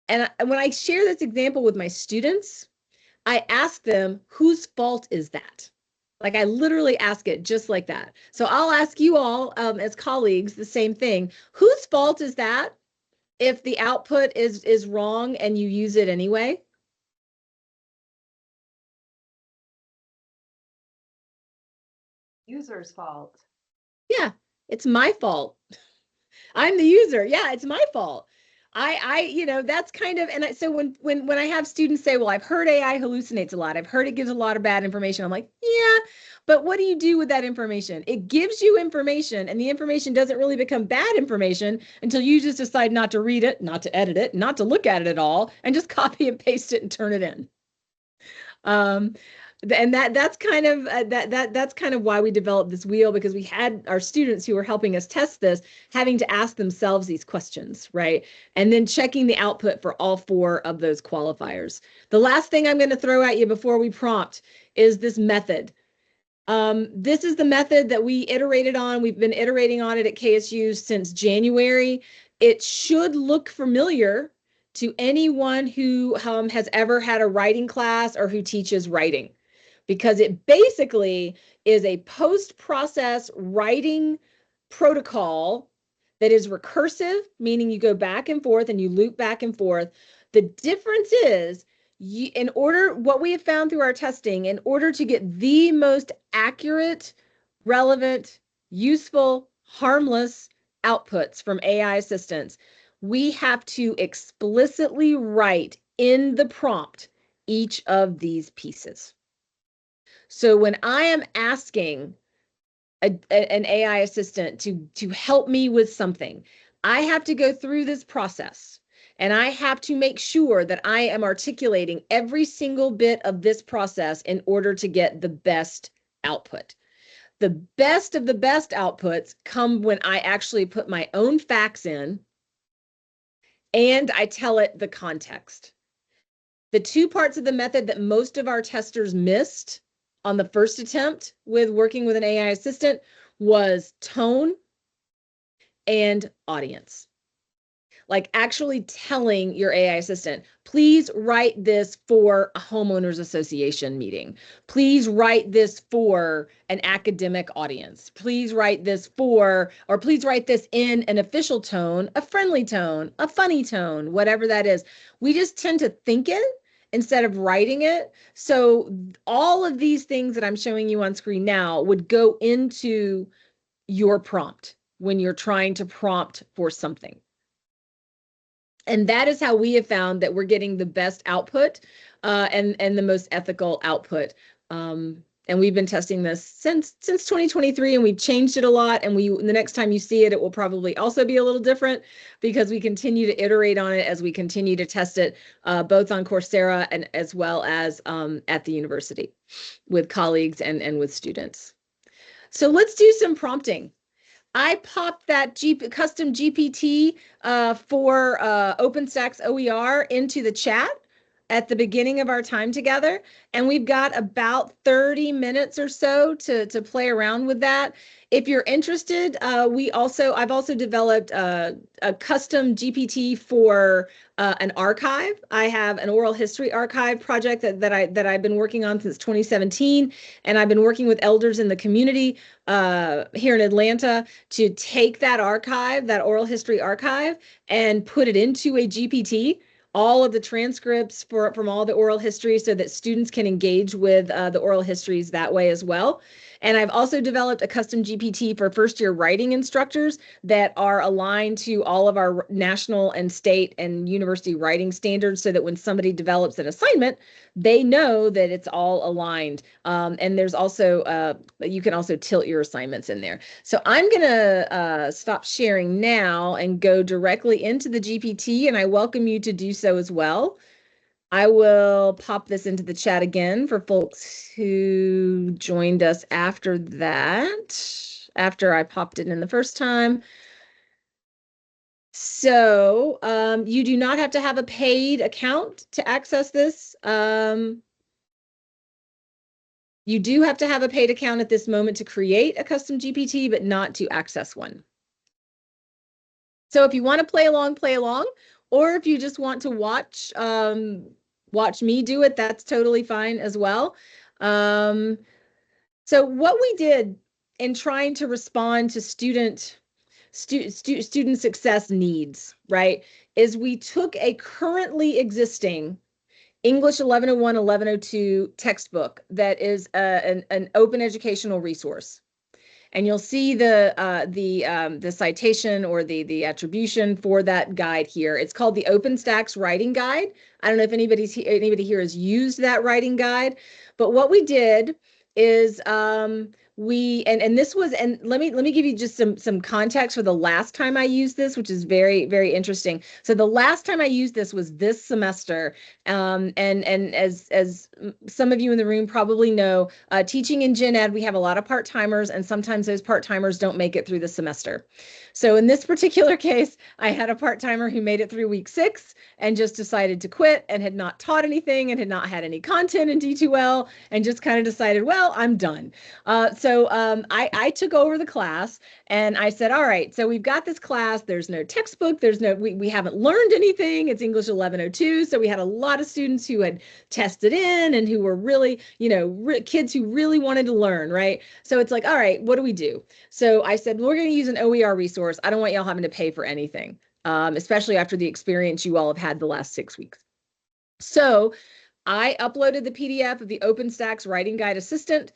And when I share this example with my students, I ask them, whose fault is that? Like I literally ask it just like that. So I'll ask you all as colleagues the same thing. Whose fault is that? If the output is wrong and you use it anyway? User's fault. Yeah, it's my fault. I'm the user. Yeah, it's my fault. That's kind of, and so when I have students say, well, I've heard AI hallucinates a lot. I've heard it gives a lot of bad information. I'm like, yeah, but what do you do with that information? It gives you information and the information doesn't really become bad information until you just decide not to read it, not to edit it, not to look at it at all, and just copy and paste it and turn it in. And that's kind of that's kind of why we developed this wheel, because we had our students who were helping us test this having to ask themselves these questions, right? And then checking the output for all 4 of those qualifiers. The last thing I'm going to throw at you before we prompt is this method. This is the method that we iterated on. We've been iterating on it at KSU since January. It should look familiar to anyone who has ever had a writing class or who teaches writing, because it basically is a post-process writing protocol that is recursive, meaning you go back and forth and you loop back and forth. The difference is, what we have found through our testing, in order to get the most accurate, relevant, useful, harmless outputs from AI assistants, we have to explicitly write in the prompt each of these pieces. So when I am asking an AI assistant to help me with something, I have to go through this process and I have to make sure that I am articulating every single bit of this process in order to get the best output. The best of the best outputs come when I actually put my own facts in and I tell it the context. The 2 parts of the method that most of our testers missed on the first attempt with working with an AI assistant was tone and audience. Like actually telling your AI assistant, please write this for a homeowners association meeting. Please write this for an academic audience. Please write this please write this in an official tone, a friendly tone, a funny tone, whatever that is. We just tend to think it instead of writing it. So all of these things that I'm showing you on screen now would go into your prompt when you're trying to prompt for something. And that is how we have found that we're getting the best output and the most ethical output. And we've been testing this since 2023, and we've changed it a lot. And the next time you see it, it will probably also be a little different because we continue to iterate on it as we continue to test it, both on Coursera and as well as at the university with colleagues and with students. So let's do some prompting. I popped that custom GPT for OpenStax OER into the chat. at the beginning of our time together, and we've got about 30 minutes or so to play around with that. If you're interested, I've also developed a custom GPT for an archive. I have an oral history archive project that I've been working on since 2017, and I've been working with elders in the community here in Atlanta to take that archive, that oral history archive, and put it into a GPT, all of the transcripts from all the oral history, so that students can engage with the oral histories that way as well. And I've also developed a custom GPT for first-year writing instructors that are aligned to all of our national and state and university writing standards, so that when somebody develops an assignment, they know that it's all aligned. And there's also, you can also tilt your assignments in there. So I'm going to stop sharing now and go directly into the GPT, and I welcome you to do so as well. I will pop this into the chat again for folks who joined us after that, after I popped it in the first time. So you do not have to have a paid account to access this. You do have to have a paid account at this moment to create a custom GPT, but not to access one. So if you want to play along, or if you just want to watch me do it, that's totally fine as well. So what we did in trying to respond to student success needs, right, is we took a currently existing English 1101, 1102 textbook that is an open educational resource. And you'll see the citation or the attribution for that guide here. It's called the OpenStax Writing Guide. I don't know if anybody here has used that writing guide, but what we did is this was, and let me give you just some context for the last time I used this, which is very, very interesting. So the last time I used this was this semester, and as some of you in the room probably know, teaching in gen ed, we have a lot of part-timers, and sometimes those part-timers don't make it through the semester. So in this particular case, I had a part-timer who made it through week 6 and just decided to quit, and had not taught anything and had not had any content in D2L, and just kind of decided, well, I'm done. So I took over the class, and I said, all right, so we've got this class. There's no textbook. We haven't learned anything. It's English 1102. So we had a lot of students who had tested in and who were really, kids who really wanted to learn, right? So it's like, all right, what do we do? So I said, we're going to use an OER resource. I don't want y'all having to pay for anything, especially after the experience you all have had the last 6 weeks. So I uploaded the PDF of the OpenStax Writing Guide Assistant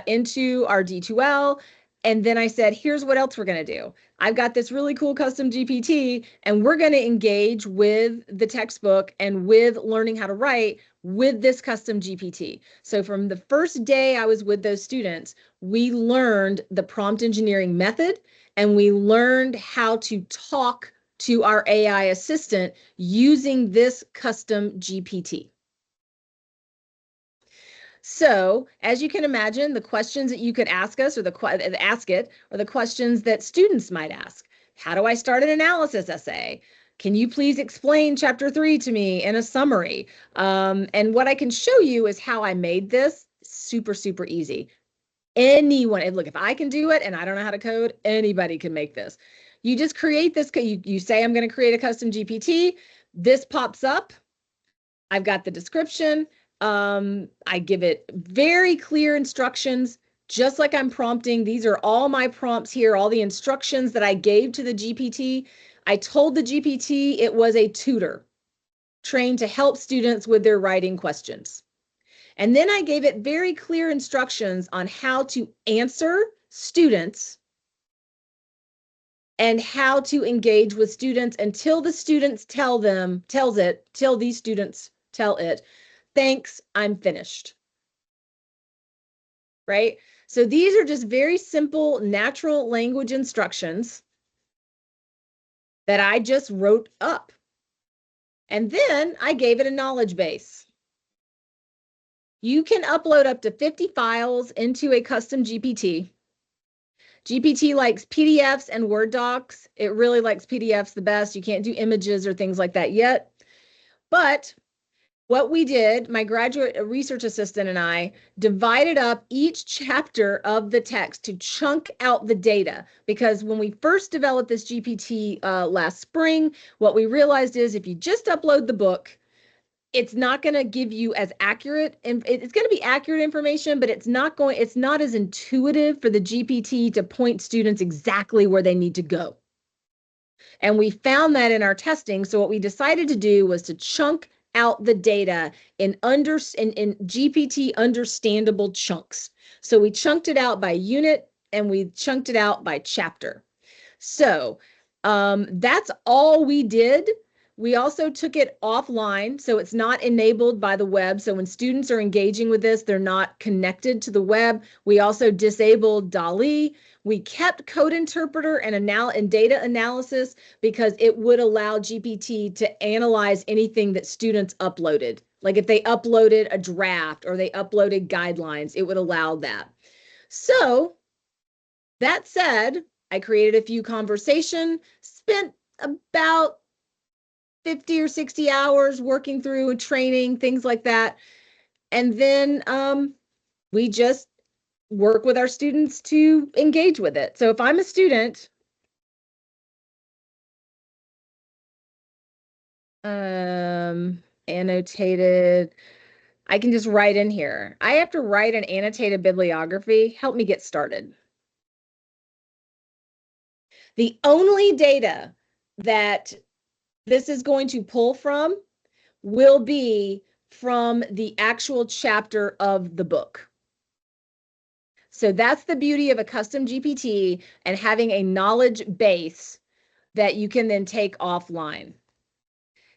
into our D2L. And then I said, here's what else we're going to do. I've got this really cool custom GPT, and we're going to engage with the textbook and with learning how to write with this custom GPT. So from the first day I was with those students, we learned the prompt engineering method, and we learned how to talk to our AI assistant using this custom GPT. So as you can imagine, the questions that you could ask us, or the questions that students might ask. How do I start an analysis essay? Can you please explain chapter 3 to me in a summary? And what I can show you is how I made this super, super easy. Anyone, look, if I can do it and I don't know how to code, anybody can make this. You just create this, you say, I'm going to create a custom GPT. This pops up. I've got the description. I give it very clear instructions, just like I'm prompting. These are all my prompts here, all the instructions that I gave to the GPT. I told the GPT it was a tutor trained to help students with their writing questions. And then I gave it very clear instructions on how to answer students and how to engage with students until the students tell these students tell it, thanks, I'm finished. Right? So these are just very simple natural language instructions that I just wrote up. And then I gave it a knowledge base. You can upload up to 50 files into a custom GPT. GPT likes PDFs and Word docs. It really likes PDFs the best. You can't do images or things like that yet. But what we did, my graduate research assistant and I divided up each chapter of the text to chunk out the data. Because when we first developed this GPT last spring, what we realized is if you just upload the book, it's not going to give you as accurate, and it's going to be accurate information, but it's not as intuitive for the GPT to point students exactly where they need to go. And we found that in our testing. So what we decided to do was to chunk out the data in GPT understandable chunks. So we chunked it out by unit and we chunked it out by chapter. So that's all we did. We also took it offline, so it's not enabled by the web. So when students are engaging with this, they're not connected to the web. We also disabled DALL-E. We kept code interpreter and data analysis because it would allow GPT to analyze anything that students uploaded. Like if they uploaded a draft or they uploaded guidelines, it would allow that. So that said, I created a few conversation, spent about 50 or 60 hours working through and training, things like that. And then we just work with our students to engage with it. So if I'm a student, annotated, I can just write in here. I have to write an annotated bibliography. Help me get started. The only data that this is going to pull from will be from the actual chapter of the book. So that's the beauty of a custom GPT and having a knowledge base that you can then take offline.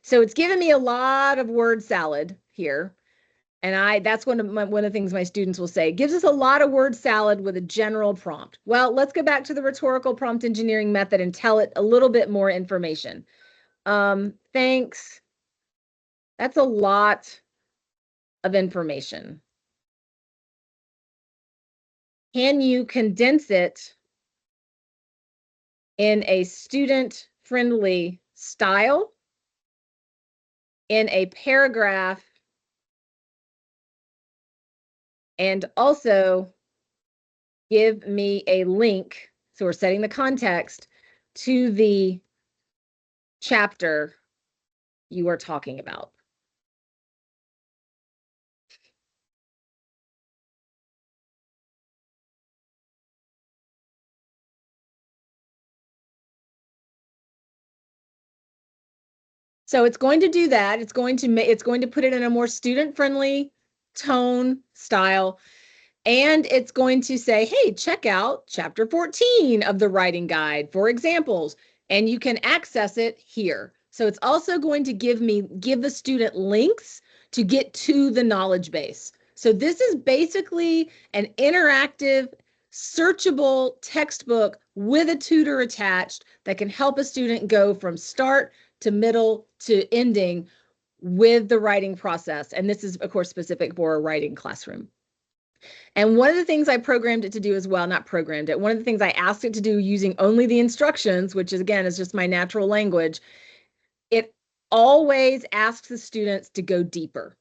So it's given me a lot of word salad here. And that's one of the things my students will say. It gives us a lot of word salad with a general prompt. Well, let's go back to the rhetorical prompt engineering method and tell it a little bit more information. Thanks. That's a lot of information. Can you condense it in a student-friendly style, in a paragraph, and also give me a link, so we're setting the context, to the chapter you are talking about. So it's going to do that. It's going to put it in a more student-friendly tone, style, and it's going to say, hey, check out chapter 14 of the writing guide for examples, and you can access it here. So it's also going to give the student links to get to the knowledge base. So this is basically an interactive, searchable textbook with a tutor attached that can help a student go from start to middle to ending with the writing process. And this is, of course, specific for a writing classroom. And one of the things I programmed it to do as well, not programmed it, one of the things I asked it to do using only the instructions, which is, again, is just my natural language, it always asks the students to go deeper.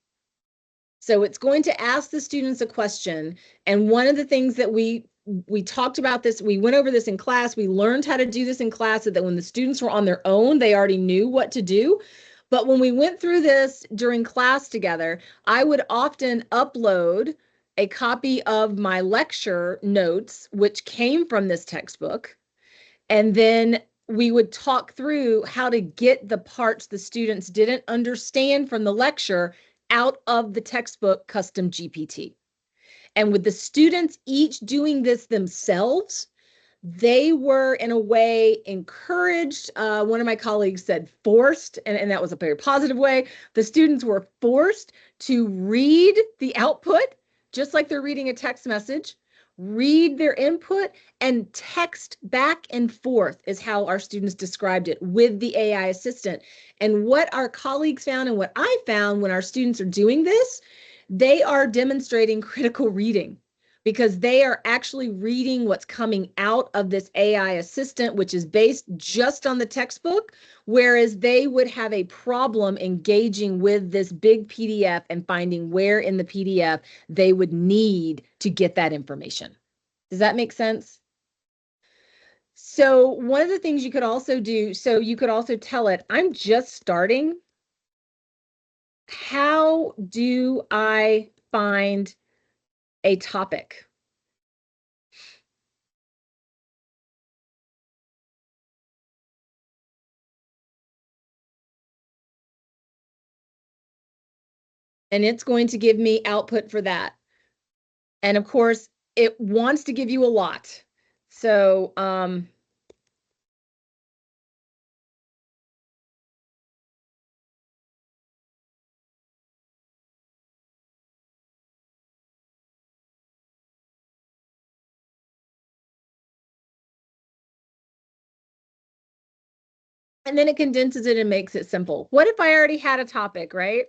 So it's going to ask the students a question. And one of the things that we talked about this, we went over this in class, we learned how to do this in class so that when the students were on their own, they already knew what to do. But when we went through this during class together, I would often upload a copy of my lecture notes, which came from this textbook. And then we would talk through how to get the parts the students didn't understand from the lecture out of the textbook custom GPT. And with the students each doing this themselves, they were in a way encouraged. One of my colleagues said forced, and that was a very positive way. The students were forced to read the output, just like they're reading a text message, read their input, and text back and forth is how our students described it with the AI assistant. And what our colleagues found and what I found when our students are doing this, they are demonstrating critical reading because they are actually reading what's coming out of this AI assistant, which is based just on the textbook, whereas they would have a problem engaging with this big PDF and finding where in the PDF they would need to get that information. Does that make sense? So one of the things you could also do, so you could also tell it, I'm just starting. How do I find a topic? And it's going to give me output for that. And of course, it wants to give you a lot. So, and then it condenses it and makes it simple. What if I already had a topic, right?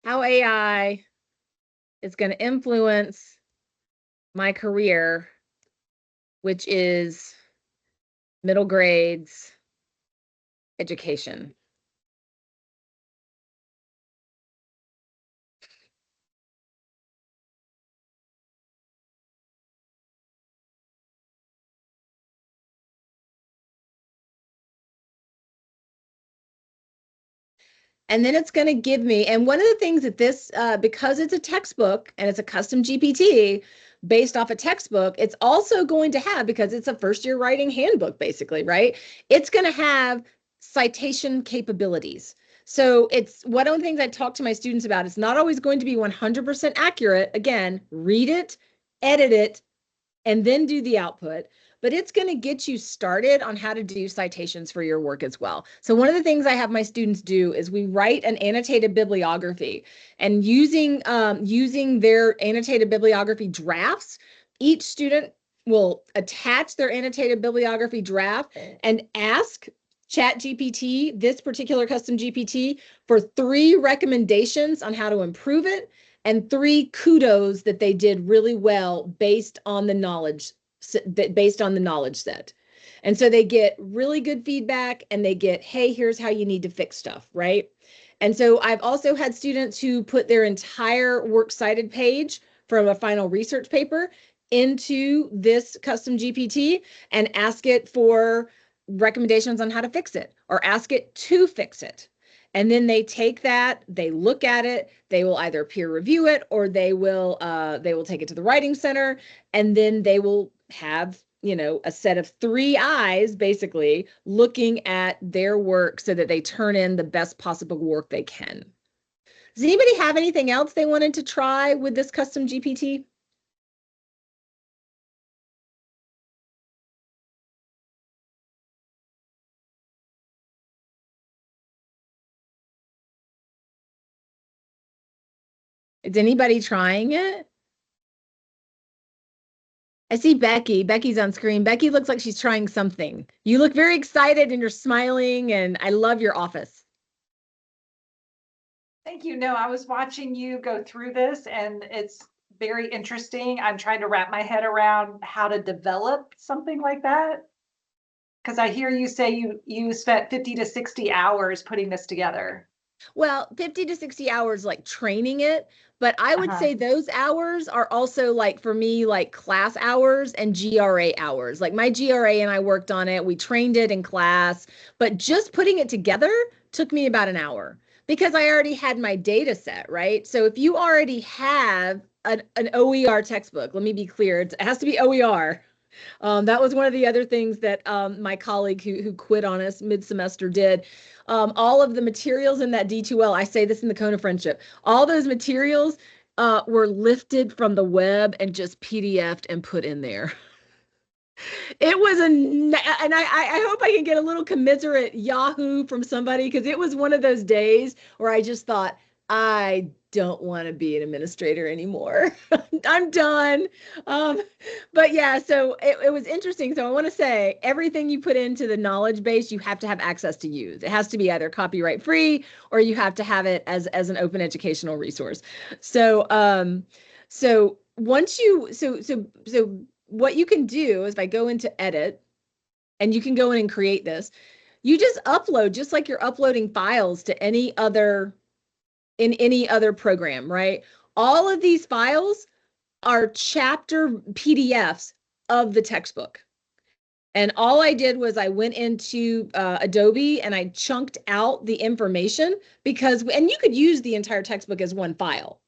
How AI is going to influence my career, which is middle grades education. And then it's going to give me, and one of the things that this, because it's a textbook and it's a custom GPT based off a textbook, it's also going to have, because it's a first year writing handbook, basically, right? It's going to have citation capabilities. So it's one of the things I talk to my students about. It's not always going to be 100% accurate. Again, read it, edit it, and then do the output. But it's going to get you started on how to do citations for your work as well. So one of the things I have my students do is we write an annotated bibliography, and using their annotated bibliography drafts, each student will attach their annotated bibliography draft and ask ChatGPT, this particular custom GPT, for 3 recommendations on how to improve it and 3 kudos that they did really well based on the knowledge set. And so they get really good feedback, and they get, hey, here's how you need to fix stuff, right? And so I've also had students who put their entire works cited page from a final research paper into this custom GPT and ask it for recommendations on how to fix it, or ask it to fix it. And then they take that, they look at it, they will either peer review it, or they will take it to the writing center, and then they will have, a set of 3 eyes basically looking at their work so that they turn in the best possible work they can. Does anybody have anything else they wanted to try with this custom GPT? Is anybody trying it? I see Becky. Becky's on screen. Becky looks like she's trying something. You look very excited and you're smiling, and I love your office. Thank you. No, I was watching you go through this, and it's very interesting. I'm trying to wrap my head around how to develop something like that. Because I hear you say you spent 50 to 60 hours putting this together. Well, 50 to 60 hours like training it, but I would say those hours are also, like, for me, like class hours and GRA hours. Like my GRA and I worked on it, we trained it in class, but just putting it together took me about an hour because I already had my data set, right? So if you already have an OER textbook, let me be clear, it has to be OER. That was one of the other things that my colleague who quit on us mid-semester did. All of the materials in that D2L, I say this in the Cone of Friendship, all those materials were lifted from the web and just PDF'd and put in there. It was and I hope I can get a little commiserate Yahoo from somebody, because it was one of those days where I just thought, I don't want to be an administrator anymore. I'm done. Um, but yeah, so it was interesting. So I want to say everything you put into the knowledge base, you have to have access to use. It has to be either copyright free or you have to have it as an open educational resource. So so once you so what you can do is by go into edit and you can go in and create this, you just upload just like you're uploading files to any other in any other program, right? All of these files are chapter PDFs of the textbook. And all I did was I went into Adobe and I chunked out the information because, and you could use the entire textbook as one file,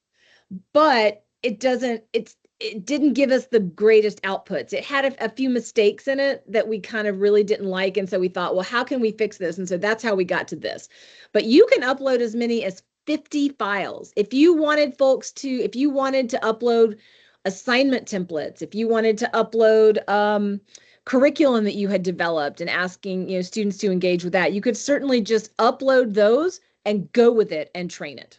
but it didn't give us the greatest outputs. It had a few mistakes in it that we kind of really didn't like. And so we thought, well, how can we fix this? And so that's how we got to this. But you can upload as many as 50 files. If you wanted to upload assignment templates, if you wanted to upload curriculum that you had developed and asking, students to engage with that, you could certainly just upload those and go with it and train it.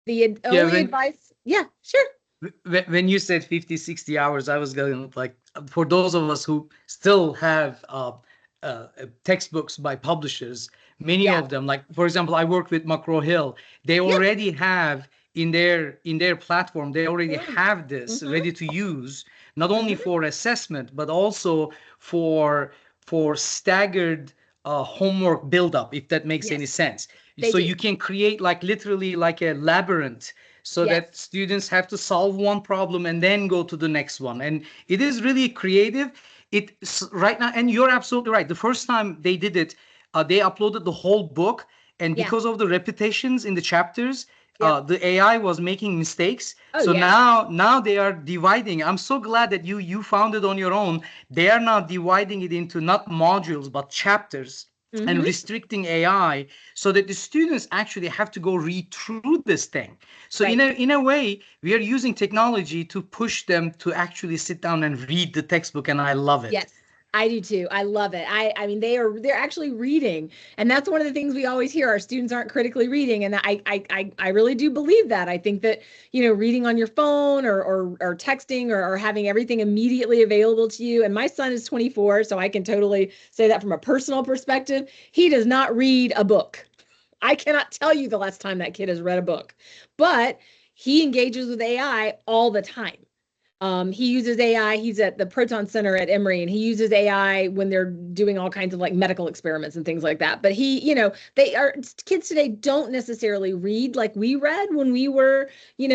The Yeah, only advice, yeah, sure. when you said 50, 60 hours, I was going like, for those of us who still have textbooks by publishers, many Yeah. of them, like for example, I work with McGraw-Hill. They Yeah. already have in their platform, they already Mhm. have this Mhm. ready to use, not only Mhm. for assessment, but also for staggered homework buildup, if that makes any Yes, sense. they So do. you can create like literally like a labyrinth so Yes. that students have to solve one problem and then go to the next one. And it is really creative. It's right now, and you're absolutely right. The first time they did it, they uploaded the whole book, and Yeah. because of the repetitions in the chapters, Yep. the AI was making mistakes. Oh, So yeah. now they are dividing. I'm so glad that you found it on your own. They are now dividing it into not modules but chapters and Mhm. restricting AI so that the students actually have to go read through this thing. So Right. in a way, we are using technology to push them to actually sit down and read the textbook, and I love it. Yes, I do too. I love it. I mean, they're actually reading, and that's one of the things we always hear. Our students aren't critically reading, and I really do believe that. I think that reading on your phone or texting or having everything immediately available to you. And my son is 24, so I can totally say that from a personal perspective. He does not read a book. I cannot tell you the last time that kid has read a book, but he engages with AI all the time. He uses AI. He's at the Proton Center at Emory, and he uses AI when they're doing all kinds of like medical experiments and things like that. But kids today don't necessarily read like we read when we were, in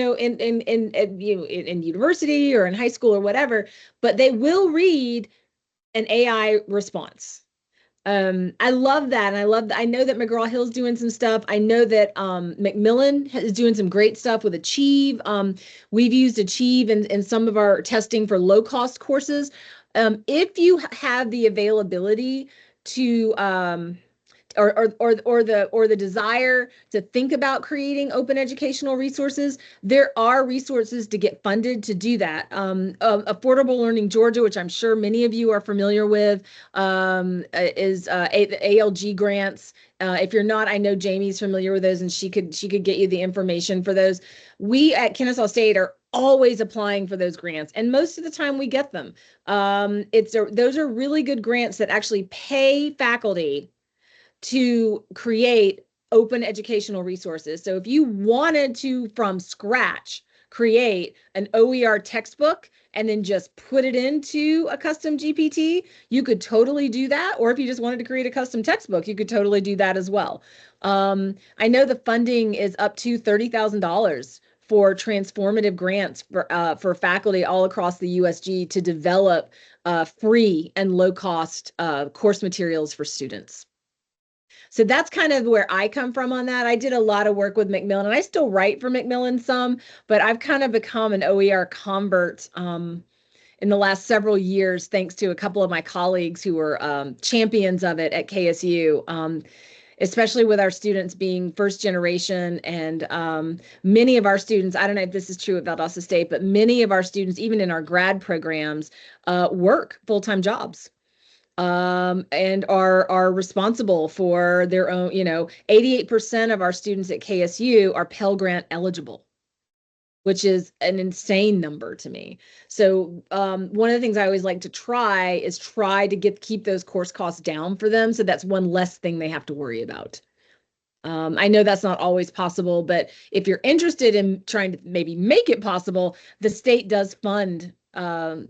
university or in high school or whatever. But they will read an AI response. I love that. And I know that McGraw-Hill's doing some stuff. I know that Macmillan is doing some great stuff with Achieve. We've used Achieve in some of our testing for low-cost courses. If you have the availability to or the desire to think about creating open educational resources, there are resources to get funded to do that. Affordable Learning Georgia, which I'm sure many of you are familiar with, is the ALG grants. If you're not, I know Jamie's familiar with those, and she could get you the information for those. We at Kennesaw State are always applying for those grants, and most of the time we get them. Those are really good grants that actually pay faculty to create open educational resources. So if you wanted to, from scratch, create an OER textbook and then just put it into a custom GPT, you could totally do that. Or if you just wanted to create a custom textbook, you could totally do that as well. I know the funding is up to $30,000 for transformative grants for faculty all across the USG to develop free and low cost course materials for students. So that's kind of where I come from on that. I did a lot of work with Macmillan, and I still write for Macmillan some, but I've kind of become an OER convert in the last several years, thanks to a couple of my colleagues who were champions of it at KSU. Especially with our students being first generation, and many of our students, I don't know if this is true at Valdosta State, but many of our students, even in our grad programs, work full-time jobs. and are responsible for their own, 88% of our students at KSU are Pell Grant eligible, which is an insane number to me. So one of the things I always like to try to keep those course costs down for them. So that's one less thing they have to worry about. I know that's not always possible, but if you're interested in trying to maybe make it possible, the state does fund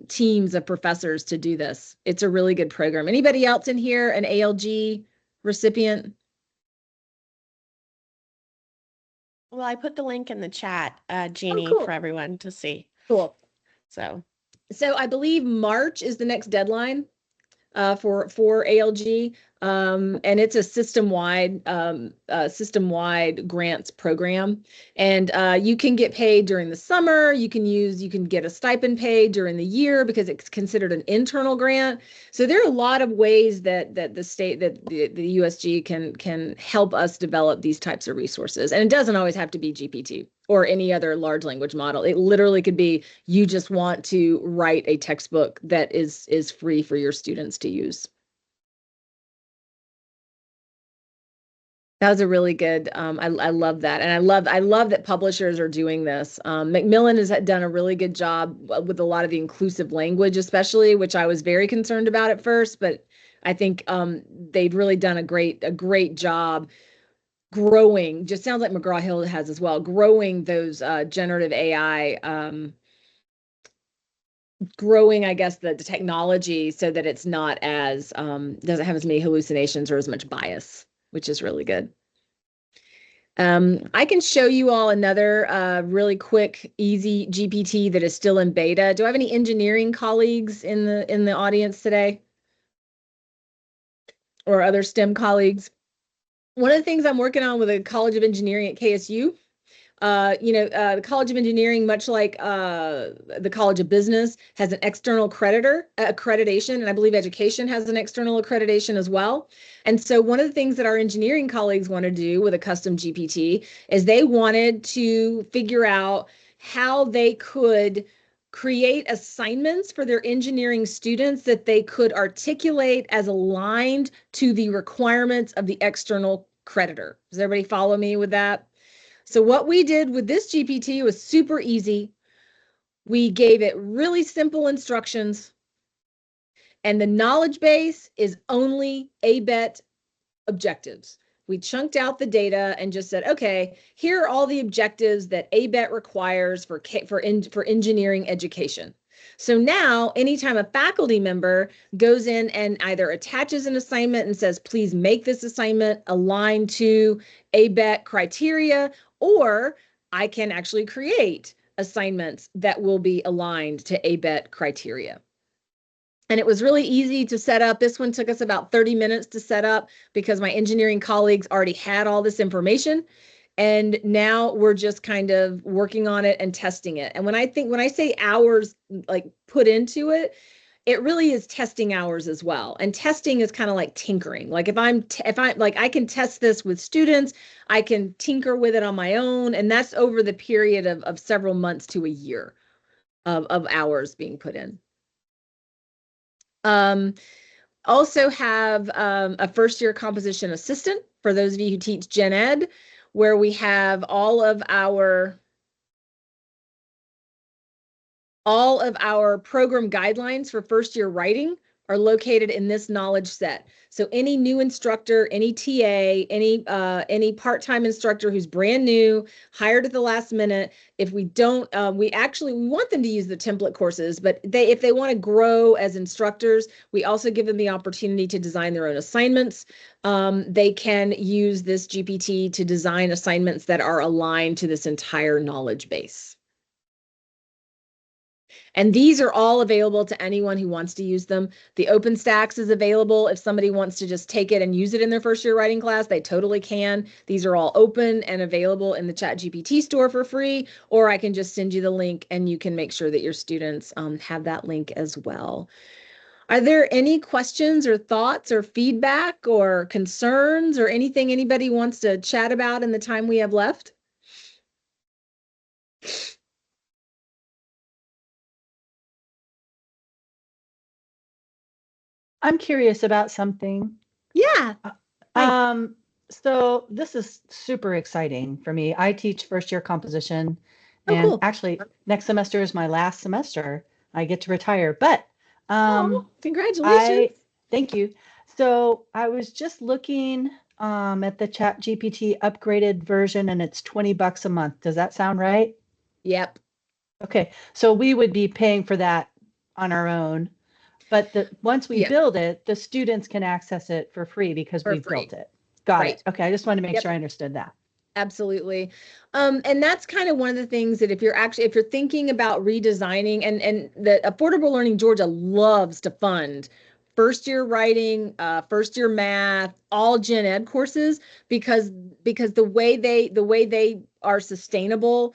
teams of professors to do this. It's a really good program. Anybody else in here an ALG recipient? Well, I put the link in the chat, Jeannie, cool. for everyone to see. Cool. So I believe March is the next deadline for ALG, and it's a system-wide grants program. And you can get paid during the summer. You can get a stipend paid during the year because it's considered an internal grant. So there are a lot of ways that the USG can help us develop these types of resources. And it doesn't always have to be GPT or any other large language model. It literally could be you just want to write a textbook that is free for your students to use. That was a really good, I love that. And I love that publishers are doing this. Macmillan has done a really good job with a lot of the inclusive language, especially, which I was very concerned about at first, but I think they've really done a great job growing, just sounds like McGraw-Hill has as well, growing those generative AI, growing, I guess, the technology so that it's not as, doesn't have as many hallucinations or as much bias, which is really good. I can show you all another really quick, easy GPT that is still in beta. Do I have any engineering colleagues in the audience today? Or other STEM colleagues? One of the things I'm working on with the College of Engineering at KSU, the College of Engineering, much like the College of Business, has an external accreditation, and I believe education has an external accreditation as well. And so one of the things that our engineering colleagues want to do with a custom GPT is they wanted to figure out how they could create assignments for their engineering students that they could articulate as aligned to the requirements of the external creditor. Does everybody follow me with that? So what we did with this GPT was super easy. We gave it really simple instructions, and the knowledge base is only ABET objectives. We chunked out the data and just said, okay, here are all the objectives that ABET requires for engineering education. So now, anytime a faculty member goes in and either attaches an assignment and says, please make this assignment align to ABET criteria, or I can actually create assignments that will be aligned to ABET criteria. And it was really easy to set up. This one took us about 30 minutes to set up because my engineering colleagues already had all this information. And now we're just kind of working on it and testing it. And when I say hours like put into it, it really is testing hours as well. And testing is kind of like tinkering. Like if I like, I can test this with students, I can tinker with it on my own. And that's over the period of several months to a year of hours being put in. Also have a first year composition assistant for those of you who teach gen ed, where we have all of our program guidelines for first year writing are located in this knowledge set. So any new instructor, any TA, any part-time instructor who's brand new, hired at the last minute, if we don't, we want them to use the template courses, but if they want to grow as instructors, we also give them the opportunity to design their own assignments. They can use this GPT to design assignments that are aligned to this entire knowledge base. And these are all available to anyone who wants to use them. The OpenStax is available. If somebody wants to just take it and use it in their first year writing class, they totally can. These are all open and available in the ChatGPT store for free, or I can just send you the link and you can make sure that your students have that link as well. Are there any questions or thoughts or feedback or concerns or anything anybody wants to chat about in the time we have left? I'm curious about something. Yeah. Hi. So this is super exciting for me. I teach first year composition, Oh, and cool. actually next semester is my last semester. I get to retire, but Oh, congratulations. I thank you. So I was just looking at the Chat GPT upgraded version, and it's $20 a month. Does that sound right? Yep. Okay, so we would be paying for that on our own. But once we Yep. build it, the students can access it for free because For we free. built it. Got Right. it. Okay, I just wanted to make Yep. sure I understood that. Absolutely. And that's kind of one of the things that if you're thinking about redesigning, and the Affordable Learning Georgia loves to fund first year writing, first year math, all gen ed courses, because the way they are sustainable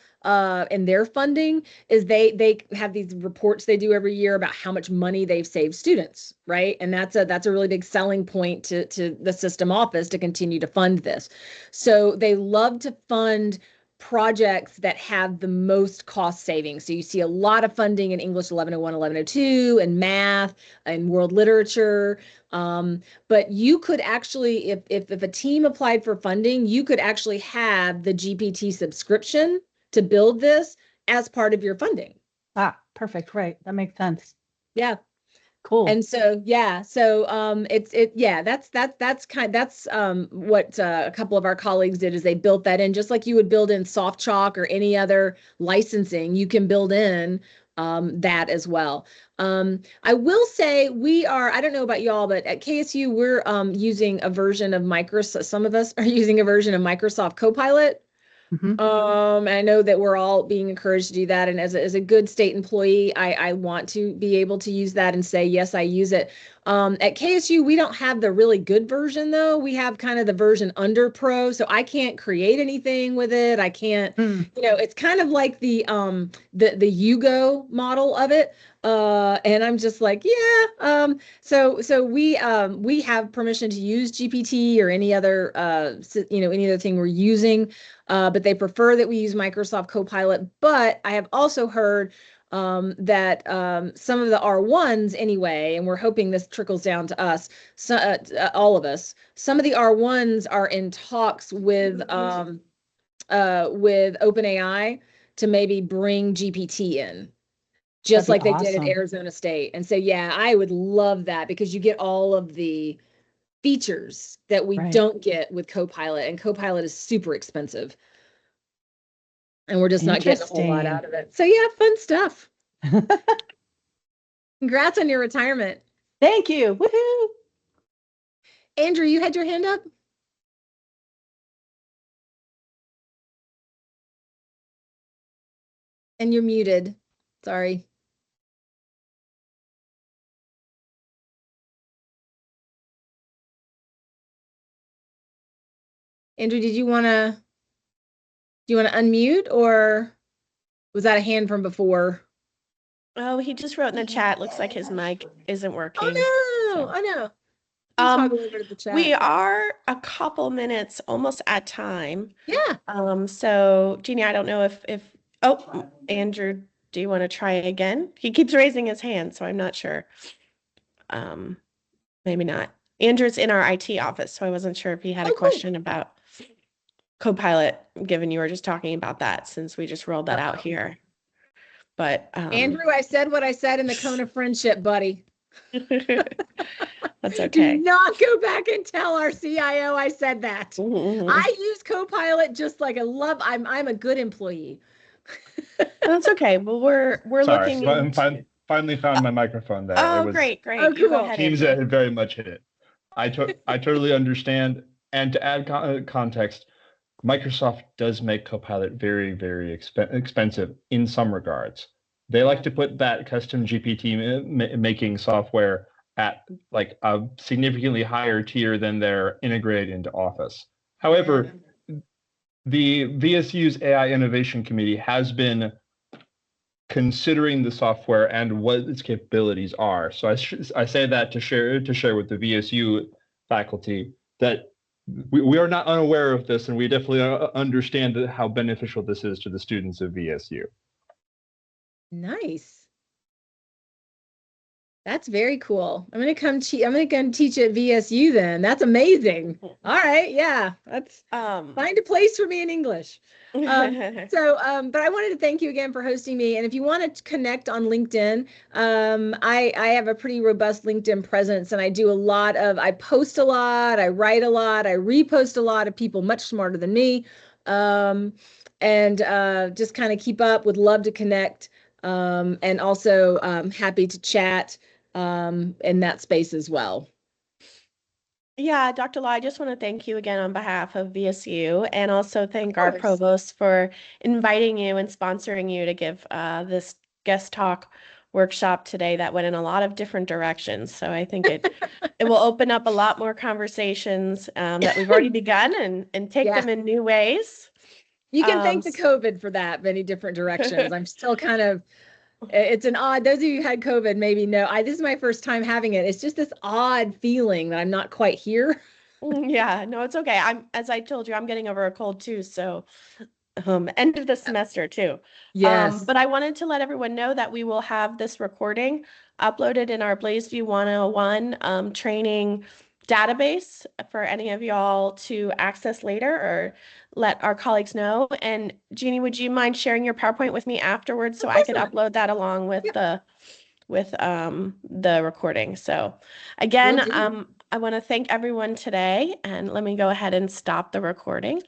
in their funding is they have these reports they do every year about how much money they've saved students, right? And that's a really big selling point to the system office to continue to fund this. So they love to fund projects that have the most cost savings. So you see a lot of funding in English 1101, 1102, and math and world literature. But you could actually, if a team applied for funding, you could actually have the GPT subscription to build this as part of your funding. Ah, perfect. Right. That makes sense. Yeah. Cool. And so, yeah, so that's what a couple of our colleagues did is they built that in just like you would build in soft chalk or any other licensing, you can build in that as well. I will say I don't know about y'all, but at KSU, we're using a version of Microsoft. Some of us are using a version of Microsoft Copilot. I know that we're all being encouraged to do that. And as a good state employee, I want to be able to use that and say, yes, I use it. At KSU, we don't have the really good version though. We have kind of the version under pro. So I can't create anything with it. I can't, it's kind of like the Yugo model of it. And I'm just like, yeah. So we have permission to use GPT or any other, any other thing we're using. But they prefer that we use Microsoft Copilot. But I have also heard that some of the R1s anyway, and we're hoping this trickles down to us, so, all of us, some of the R1s are in talks with OpenAI to maybe bring GPT in. Just like they did at Arizona State. And so, yeah, I would love that because you get all of the features that we don't get with Copilot, and Copilot is super expensive. And we're just not getting a whole lot out of it. So yeah, fun stuff. Congrats on your retirement. Thank you. Woohoo. Andrew, you had your hand up? And you're muted. Sorry. Andrew, do you want to unmute, or was that a hand from before? Oh, he just wrote in the chat. Looks like his mic isn't working. Oh no, I know. Toggle over to the chat. We are a couple minutes almost at time. Yeah. So Jeannie, I don't know if Andrew, do you want to try again? He keeps raising his hand, so I'm not sure. Maybe not. Andrew's in our IT office, so I wasn't sure if he had a question about Copilot, given you were just talking about that since we just rolled that out here. But Andrew, I said what I said in the cone of friendship, buddy. That's okay. Do not go back and tell our CIO I said that. I use Copilot just like I'm a good employee. That's okay. Well, we're Sorry, looking into... finally found my microphone there. Oh, great. Oh, You go cool. ahead. Teams had very much hit it. I totally understand. And to add context, Microsoft does make Copilot very, very expensive in some regards. They like to put that custom GPT making software at like a significantly higher tier than they're integrated into Office. However, the VSU's AI Innovation Committee has been considering the software and what its capabilities are. So I say that to share with the VSU faculty that we are not unaware of this, and we definitely understand how beneficial this is to the students of VSU. Nice. That's very cool. I'm gonna come teach at VSU then. That's amazing. All right, yeah, that's find a place for me in English. But I wanted to thank you again for hosting me. And if you want to connect on LinkedIn, I have a pretty robust LinkedIn presence, and I post a lot, I write a lot, I repost a lot of people much smarter than me, and just kind of keep up. Would love to connect, and also happy to chat in that space as well. Yeah, Dr. Law, I just want to thank you again on behalf of VSU, and also thank our provost for inviting you and sponsoring you to give this guest talk workshop today that went in a lot of different directions. So I think it will open up a lot more conversations that we've already begun and take them in new ways. You can thank the COVID for that, many different directions. I'm still kind of, it's an odd, those of you who had COVID maybe know, this is my first time having it. It's just this odd feeling that I'm not quite here. Yeah, no, it's okay. As I told you, I'm getting over a cold too. So end of the semester too. Yes. But I wanted to let everyone know that we will have this recording uploaded in our Blazeview 101 training database for any of y'all to access later or let our colleagues know. And Jeannie, would you mind sharing your PowerPoint with me afterwards so I could upload that along with the recording? So again, I want to thank everyone today, and let me go ahead and stop the recording.